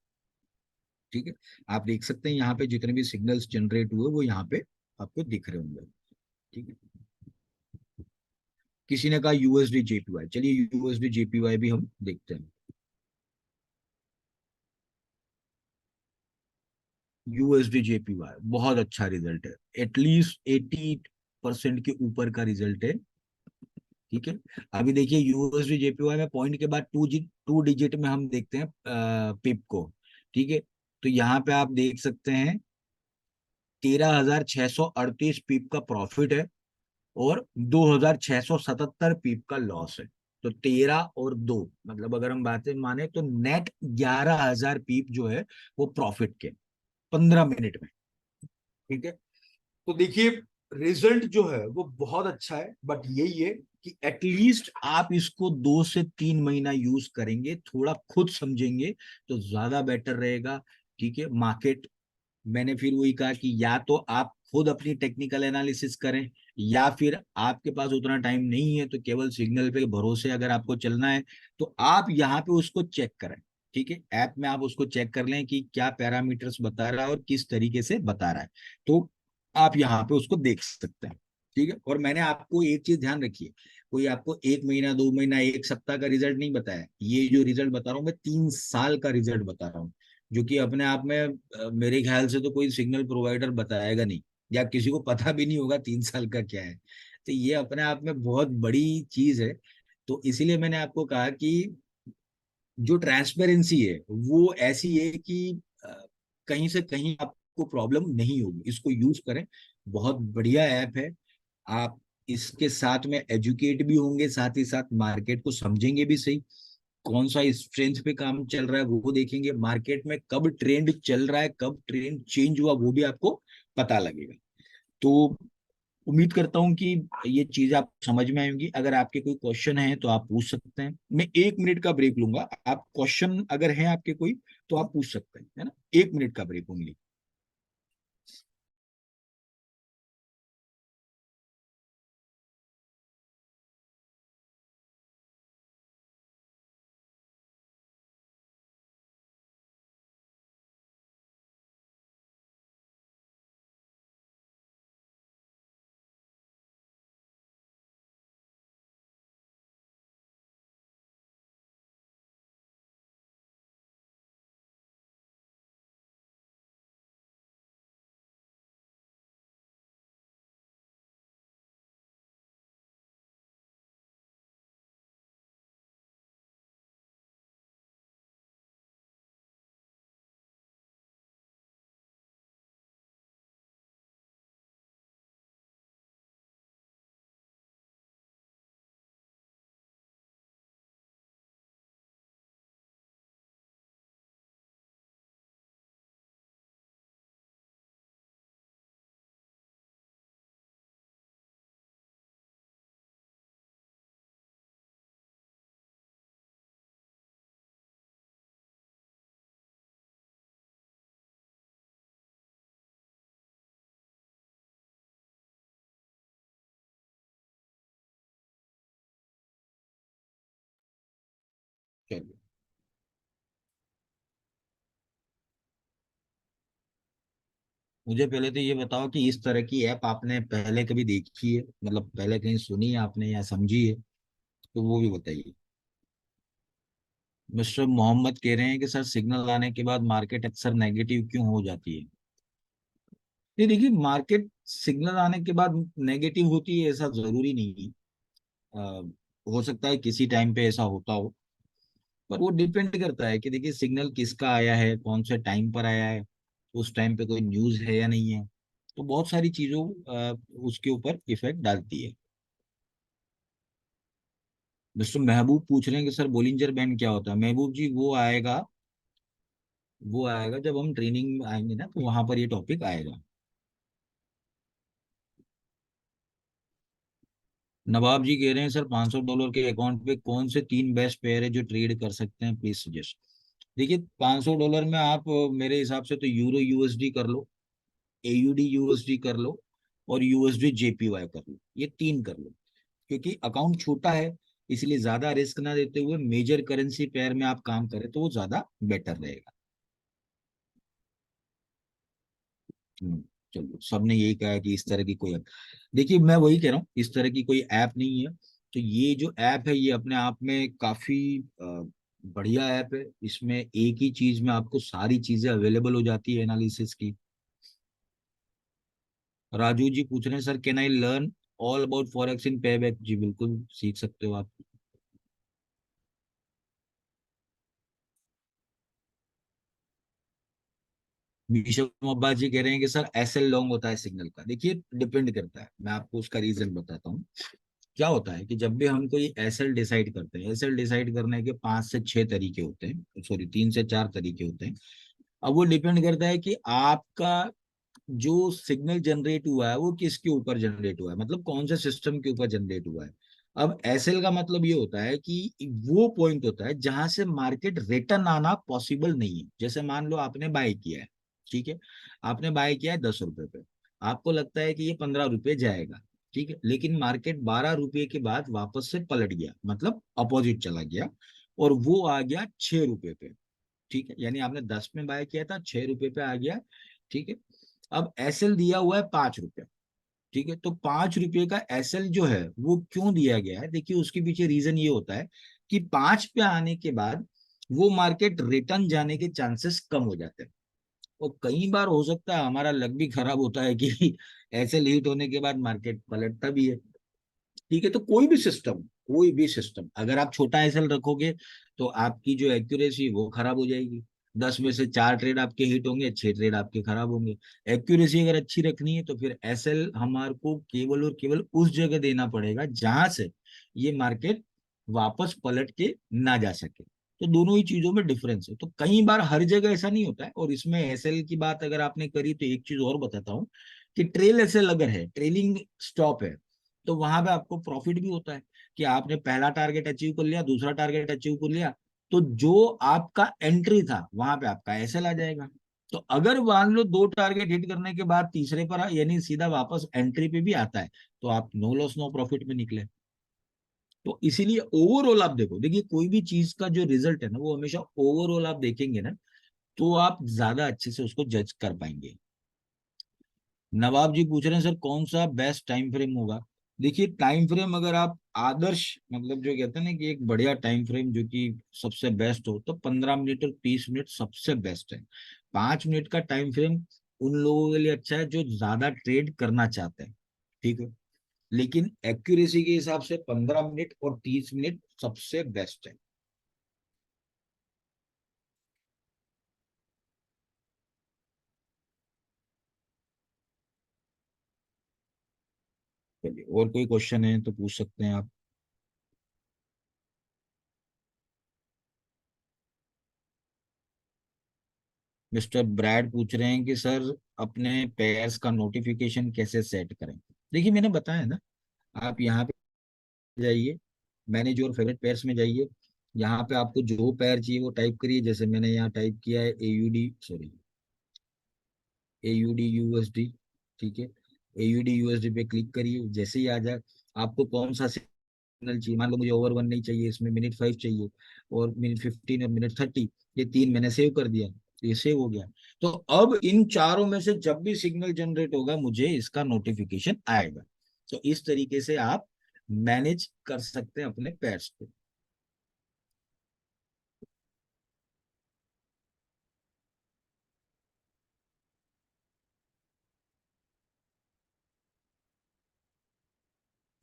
Speaker 1: ठीक है, आप देख सकते हैं यहाँ पे जितने भी सिग्नल्स जनरेट हुए वो यहाँ पे आपको दिख रहे होंगे। ठीक है, किसी ने कहा USD JPY, चलिए USD JPY भी हम देखते हैं। USD JPY बहुत अच्छा रिजल्ट है, एटलीस्ट 80% के ऊपर का रिजल्ट है। ठीक है, अभी देखिए USD JPY में पॉइंट के बाद टू डिजिट में हम देखते हैं पिप को। ठीक है, तो यहाँ पे आप देख सकते हैं 13,638 पिप का प्रॉफिट है और 2,677 पीप का लॉस है। तो 13 और 2, मतलब अगर हम बातें माने तो नेट 11,000 पीप जो है वो प्रॉफिट के 15 मिनट में। ठीक है, तो देखिए रिजल्ट जो है वो बहुत अच्छा है, बट यही है कि एटलीस्ट आप इसको 2 से 3 महीना यूज करेंगे, थोड़ा खुद समझेंगे तो ज्यादा बेटर रहेगा। ठीक है, मार्केट, मैंने फिर वही कहा कि या तो आप खुद अपनी टेक्निकल एनालिसिस करें, या फिर आपके पास उतना टाइम नहीं है तो केवल सिग्नल पे भरोसे अगर आपको चलना है तो आप यहाँ पे उसको चेक करें। ठीक है, ऐप में आप उसको चेक कर लें कि क्या पैरामीटर्स बता रहा है और किस तरीके से बता रहा है, तो आप यहाँ पे उसको देख सकते हैं। ठीक है, और मैंने आपको एक चीज ध्यान रखिए, कोई आपको 1 महीना 2 महीना 1 सप्ताह का रिजल्ट नहीं बताया, ये जो रिजल्ट बता रहा हूँ मैं 3 साल का रिजल्ट बता रहा हूँ, जो कि अपने आप में मेरे ख्याल से तो कोई सिग्नल प्रोवाइडर बताएगा नहीं, या किसी को पता भी नहीं होगा 3 साल का क्या है। तो ये अपने आप में बहुत बड़ी चीज है। तो इसीलिए मैंने आपको कहा कि जो ट्रांसपेरेंसी है वो ऐसी है कि कहीं से कहीं आपको प्रॉब्लम नहीं होगी, इसको यूज करें, बहुत बढ़िया ऐप है। आप इसके साथ में एजुकेट भी होंगे, साथ ही साथ मार्केट को समझेंगे भी सही, कौन सा स्ट्रेंथ पे काम चल रहा है वो देखेंगे, मार्केट में कब ट्रेंड चल रहा है, कब ट्रेंड चेंज हुआ वो भी आपको पता लगेगा। तो उम्मीद करता हूँ कि ये चीज आप समझ में आएंगी। अगर आपके कोई क्वेश्चन है तो आप पूछ सकते हैं, मैं 1 मिनट का ब्रेक लूंगा, आप क्वेश्चन अगर है आपके कोई तो आप पूछ सकते हैं, है ना, 1 मिनट का ब्रेक ओनली। चलिए, मुझे पहले तो ये बताओ कि इस तरह की ऐप आपने पहले कभी देखी है, मतलब पहले कहीं सुनी है आपने या समझी है, तो वो भी बताइए। मिस्टर मोहम्मद कह रहे हैं कि सर सिग्नल आने के बाद मार्केट अक्सर नेगेटिव क्यों हो जाती है। ये देखिए, मार्केट सिग्नल आने के बाद नेगेटिव होती है ऐसा जरूरी नहीं है। हो सकता है किसी टाइम पे ऐसा होता हो, पर वो डिपेंड करता है कि देखिए सिग्नल किसका आया है, कौन से टाइम पर आया है, उस टाइम पे कोई न्यूज है या नहीं है, तो बहुत सारी चीजों उसके ऊपर इफेक्ट डालती है। मिस्टर महबूब पूछ रहे हैं कि सर बोलिंजर बैंड क्या होता है। महबूब जी, वो आएगा जब हम ट्रेनिंग में आएंगे ना, तो वहां पर ये टॉपिक आएगा। नवाब जी कह रहे हैं सर, $500 के अकाउंट पे कौन से तीन बेस्ट पेयर है जो ट्रेड कर सकते हैं, प्लीज सजेस्ट। देखिए, $500 में आप मेरे हिसाब से तो यूरो यूएसडी कर लो, एयूडी यूएसडी कर लो, और यूएसडी जेपीवाई कर लो, ये तीन कर लो। क्योंकि अकाउंट छोटा है, इसलिए ज्यादा रिस्क ना देते हुए मेजर करेंसी पेयर में आप काम करें तो वो ज्यादा बेटर रहेगा। हम्म, चलो, सबने यही कहा है कि इस तरह की कोई ऐप। देखिए, मैं वही कह रहा हूँ, इस तरह की कोई ऐप नहीं है। तो ये जो ऐप है, ये अपने आप में काफी बढ़िया ऐप है। इसमें एक ही चीज में आपको सारी चीजें अवेलेबल हो जाती है एनालिसिस की। राजू जी पूछ रहे हैं, sir can I learn all about forex in pay back? जी बिल्कुल, सीख सकते हो आप। विशव अब्बास जी कह रहे हैं कि सर एसएल लॉन्ग होता है सिग्नल का? देखिए, डिपेंड करता है, मैं आपको उसका रीजन बताता हूँ। क्या होता है कि जब भी हम कोई एसएल डिसाइड करते हैं, एसएल डिसाइड करने के 5 से 6 तरीके होते हैं, सॉरी 3 से 4 तरीके होते हैं। अब वो डिपेंड करता है कि आपका जो सिग्नल जनरेट हुआ है वो किसके ऊपर जनरेट हुआ है, मतलब कौन से सिस्टम के ऊपर जनरेट हुआ है। अब एसएल का मतलब ये होता है कि वो पॉइंट होता है जहां से मार्केट रिटर्न आना पॉसिबल नहीं है। जैसे मान लो आपने बाय किया है, ठीक है, आपने बाय किया है 10 रुपए पे, आपको लगता है कि ये 15 रुपए जाएगा, ठीक है, लेकिन मार्केट 12 रुपए के बाद वापस से पलट गया, मतलब अपोजिट चला गया, और वो आ गया 6 रुपए पे। ठीक है, यानी आपने 10 में बाय किया था, 6 रुपए पे आ गया। ठीक है, अब एसएल दिया हुआ है 5 रुपए। ठीक है, तो 5 रुपए का एसएल जो है वो क्यों दिया गया है, देखिए उसके पीछे रीजन ये होता है कि 5 पे आने के बाद वो मार्केट रिटर्न जाने के चांसेस कम हो जाते हैं। और कई बार हो सकता है हमारा लक भी खराब होता है कि एसएल हिट होने के बाद मार्केट पलटता भी है। ठीक है, तो कोई भी सिस्टम अगर आप छोटा एसएल रखोगे तो आपकी जो एक्यूरेसी वो खराब हो जाएगी। 10 में से 4 ट्रेड आपके हिट होंगे, 6 ट्रेड आपके खराब होंगे। एक्यूरेसी अगर अच्छी रखनी है तो फिर एसएल हमारे को केवल और केवल उस जगह देना पड़ेगा जहां से ये मार्केट वापस पलट के ना जा सके। तो दोनों ही चीजों में डिफरेंस है, तो कई बार हर जगह ऐसा नहीं होता है। और इसमें एसएल की बात अगर आपने करी तो एक चीज और बताता हूँ कि ट्रेल एसएल अगर है, ट्रेलिंग स्टॉप है, तो वहां पे आपको प्रॉफिट भी होता है कि आपने पहला टारगेट अचीव कर लिया, दूसरा टारगेट अचीव कर लिया, तो जो आपका एंट्री था वहां पे आपका एसएल आ जाएगा। तो अगर मान लो 2 टारगेट हिट करने के बाद तीसरे पर यानी सीधा वापस एंट्री पे भी आता है, तो आप नो लॉस नो प्रॉफिट में निकले। तो इसीलिए ओवरऑल आप देखो, देखिए कोई भी चीज का जो रिजल्ट है ना वो हमेशा ओवरऑल आप देखेंगे ना, तो आप ज्यादा अच्छे से उसको जज कर पाएंगे। नवाब जी पूछ रहे हैं, सर कौन सा बेस्ट टाइम फ्रेम होगा? देखिए, टाइम फ्रेम अगर आप आदर्श, मतलब जो कहते हैं ना कि एक बढ़िया टाइम फ्रेम जो कि सबसे बेस्ट हो, तो 15 मिनट और 30 मिनट सबसे बेस्ट है। 5 मिनट का टाइम फ्रेम उन लोगों के लिए अच्छा है जो ज्यादा ट्रेड करना चाहते हैं। ठीक है, लेकिन एक्यूरेसी के हिसाब से 15 मिनट और 30 मिनट सबसे बेस्ट है। चलिए, और कोई क्वेश्चन है तो पूछ सकते हैं आप। मिस्टर ब्रैड पूछ रहे हैं कि सर अपने पेयर्स का नोटिफिकेशन कैसे सेट करें? देखिए, मैंने बताया ना, आप यहाँ पे जाइए, मैनेज योर फेवरेट पेयर्स में जाइए, यहाँ पे आपको जो पेयर चाहिए वो टाइप करिए। जैसे मैंने यहाँ टाइप किया है एयूडी, सॉरी, एयूडी यूएसडी। ठीक है, एयूडी यूएसडी पे क्लिक करिए, जैसे ही आ जाए आपको कौन सा सिग्नल चाहिए, मान लो मुझे ओवर वन नहीं चाहिए, इसमें मिनट 5 चाहिए, और मिनट 15 और मिनट 30, ये तीन मैंने सेव कर दिया, तो ये सेव हो गया। तो अब इन चारों में से जब भी सिग्नल जनरेट होगा मुझे इसका नोटिफिकेशन आएगा। तो इस तरीके से आप मैनेज कर सकते हैं अपने पैर्स को।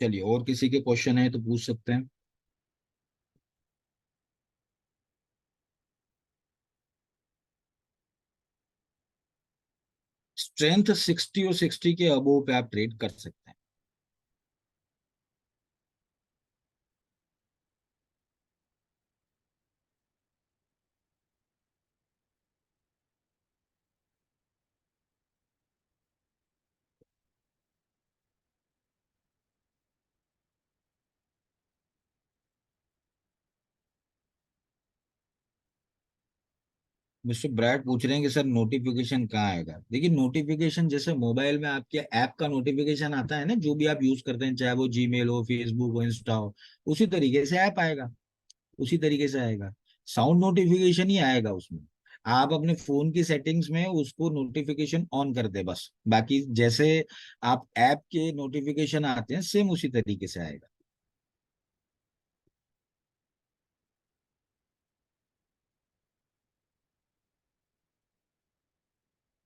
Speaker 1: चलिए, और किसी के क्वेश्चन है तो पूछ सकते हैं। स्ट्रेंथ 60 और 60 के अबोव पे आप ट्रेड कर सकते हैं। मिस्टर ब्रैड पूछ रहे हैं कि सर नोटिफिकेशन कहाँ आएगा। देखिए नोटिफिकेशन जैसे मोबाइल में आपके ऐप का नोटिफिकेशन आता है ना, जो भी आप यूज करते हैं, चाहे वो जीमेल हो, फेसबुक हो, इंस्टा हो, उसी तरीके से ऐप आएगा, उसी तरीके से आएगा। साउंड नोटिफिकेशन ही आएगा उसमें। आप अपने फोन की सेटिंग्स में उसको नोटिफिकेशन ऑन कर दे बस, बाकी जैसे आप ऐप के नोटिफिकेशन आते हैं सेम उसी तरीके से आएगा।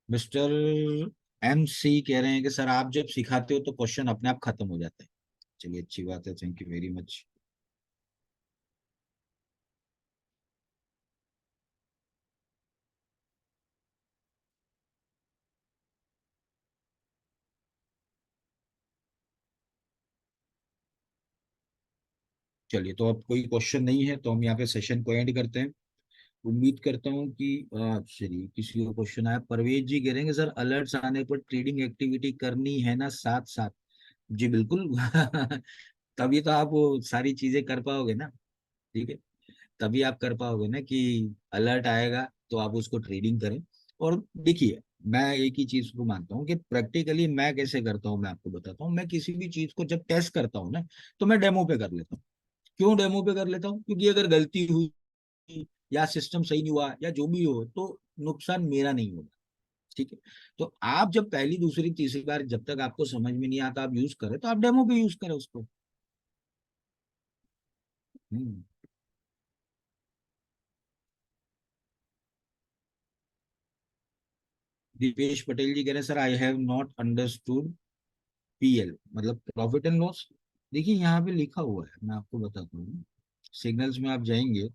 Speaker 1: मिस्टर एम सी कह रहे हैं कि सर आप जब सिखाते हो तो क्वेश्चन अपने आप खत्म हो जाते हैं। चलिए अच्छी बात है, थैंक यू वेरी मच। चलिए तो अब कोई क्वेश्चन नहीं है तो हम यहाँ पे सेशन को एंड करते हैं। उम्मीद करता हूँ कि चलिए किसी को क्वेश्चन आया। परवेज जी कह रहे हैं कि सर अलर्ट्स आने पर ट्रेडिंग एक्टिविटी करनी है ना साथ साथ। जी बिल्कुल। तभी तो आप वो सारी चीजें कर पाओगे ना। ठीक है, तभी आप कर पाओगे ना कि अलर्ट आएगा तो आप उसको ट्रेडिंग करें। और देखिए मैं एक ही चीज को मानता हूँ कि प्रैक्टिकली मैं कैसे करता हूँ, मैं आपको बताता हूँ। मैं किसी भी चीज को जब टेस्ट करता हूँ ना, तो मैं डेमो पे कर लेता हूँ। क्यों डेमो पे कर लेता हूँ? क्योंकि अगर गलती हुई या सिस्टम सही नहीं हुआ या जो भी हो तो नुकसान मेरा नहीं होगा। ठीक है, तो आप जब पहली दूसरी तीसरी बार जब तक आपको समझ में नहीं आता आप यूज करें, तो आप डेमो पे यूज करें उसको। हम्म। दीपेश पटेल जी कह रहे हैं sir I have not understood PL मतलब प्रॉफिट एंड लॉस। देखिए यहाँ पे लिखा हुआ है, मैं आपको बताता हूँ। सिग्नल्स में आप जाएंगे,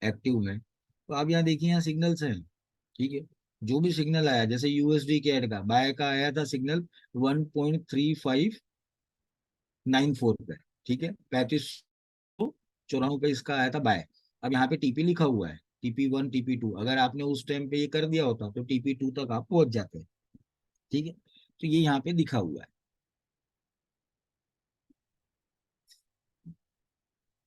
Speaker 1: एक्टिव में, तो आप यहाँ देखिए, यहाँ सिग्नल्स हैं। ठीक है, जो भी सिग्नल आया, जैसे यूएसडी कैड का बाय का आया था सिग्नल 1.3594 पे। ठीक है, 3594 पे इसका आया था बाय। अब यहाँ पे टीपी लिखा हुआ है, TP1 TP2, अगर आपने उस टाइम पे ये कर दिया होता तो TP2 तक आप पहुंच जाते। ठीक है, तो ये यहाँ पे लिखा हुआ है।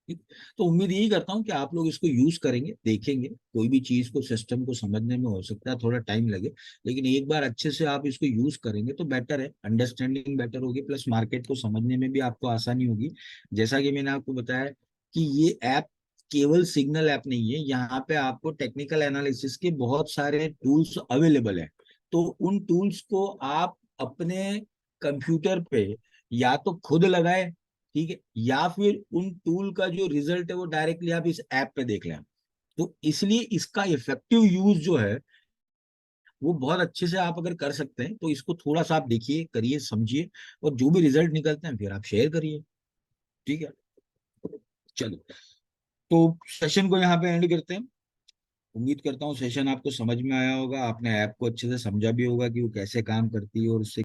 Speaker 1: ठीक। तो उम्मीद यही करता हूँ कि आप लोग इसको यूज करेंगे, देखेंगे। कोई भी चीज को, सिस्टम को समझने में हो सकता है थोड़ा टाइम लगे, लेकिन एक बार अच्छे से आप इसको यूज करेंगे तो बेटर है, अंडरस्टैंडिंग बेटर होगी, प्लस मार्केट को समझने में भी आपको आसानी होगी। जैसा कि मैंने आपको बताया कि ये ऐप केवल सिग्नल ऐप नहीं है, यहाँ पे आपको टेक्निकल एनालिसिस के बहुत सारे टूल्स अवेलेबल है। तो उन टूल्स को आप अपने कंप्यूटर पे या तो खुद लगाए, ठीक है, या फिर उन टूल का जो रिजल्ट है वो डायरेक्टली आप इस ऐप पे देख लें। तो इसलिए इसका इफेक्टिव यूज जो है वो बहुत अच्छे से आप अगर कर सकते हैं तो इसको थोड़ा सा आप देखिए, करिए, समझिए, और जो भी रिजल्ट निकलते हैं फिर आप शेयर करिए। ठीक है, चलो तो सेशन को यहाँ पे एंड करते हैं। उम्मीद करता हूँ सेशन आपको समझ में आया होगा, आपने ऐप को अच्छे से समझा भी होगा कि वो कैसे काम करती है और उससे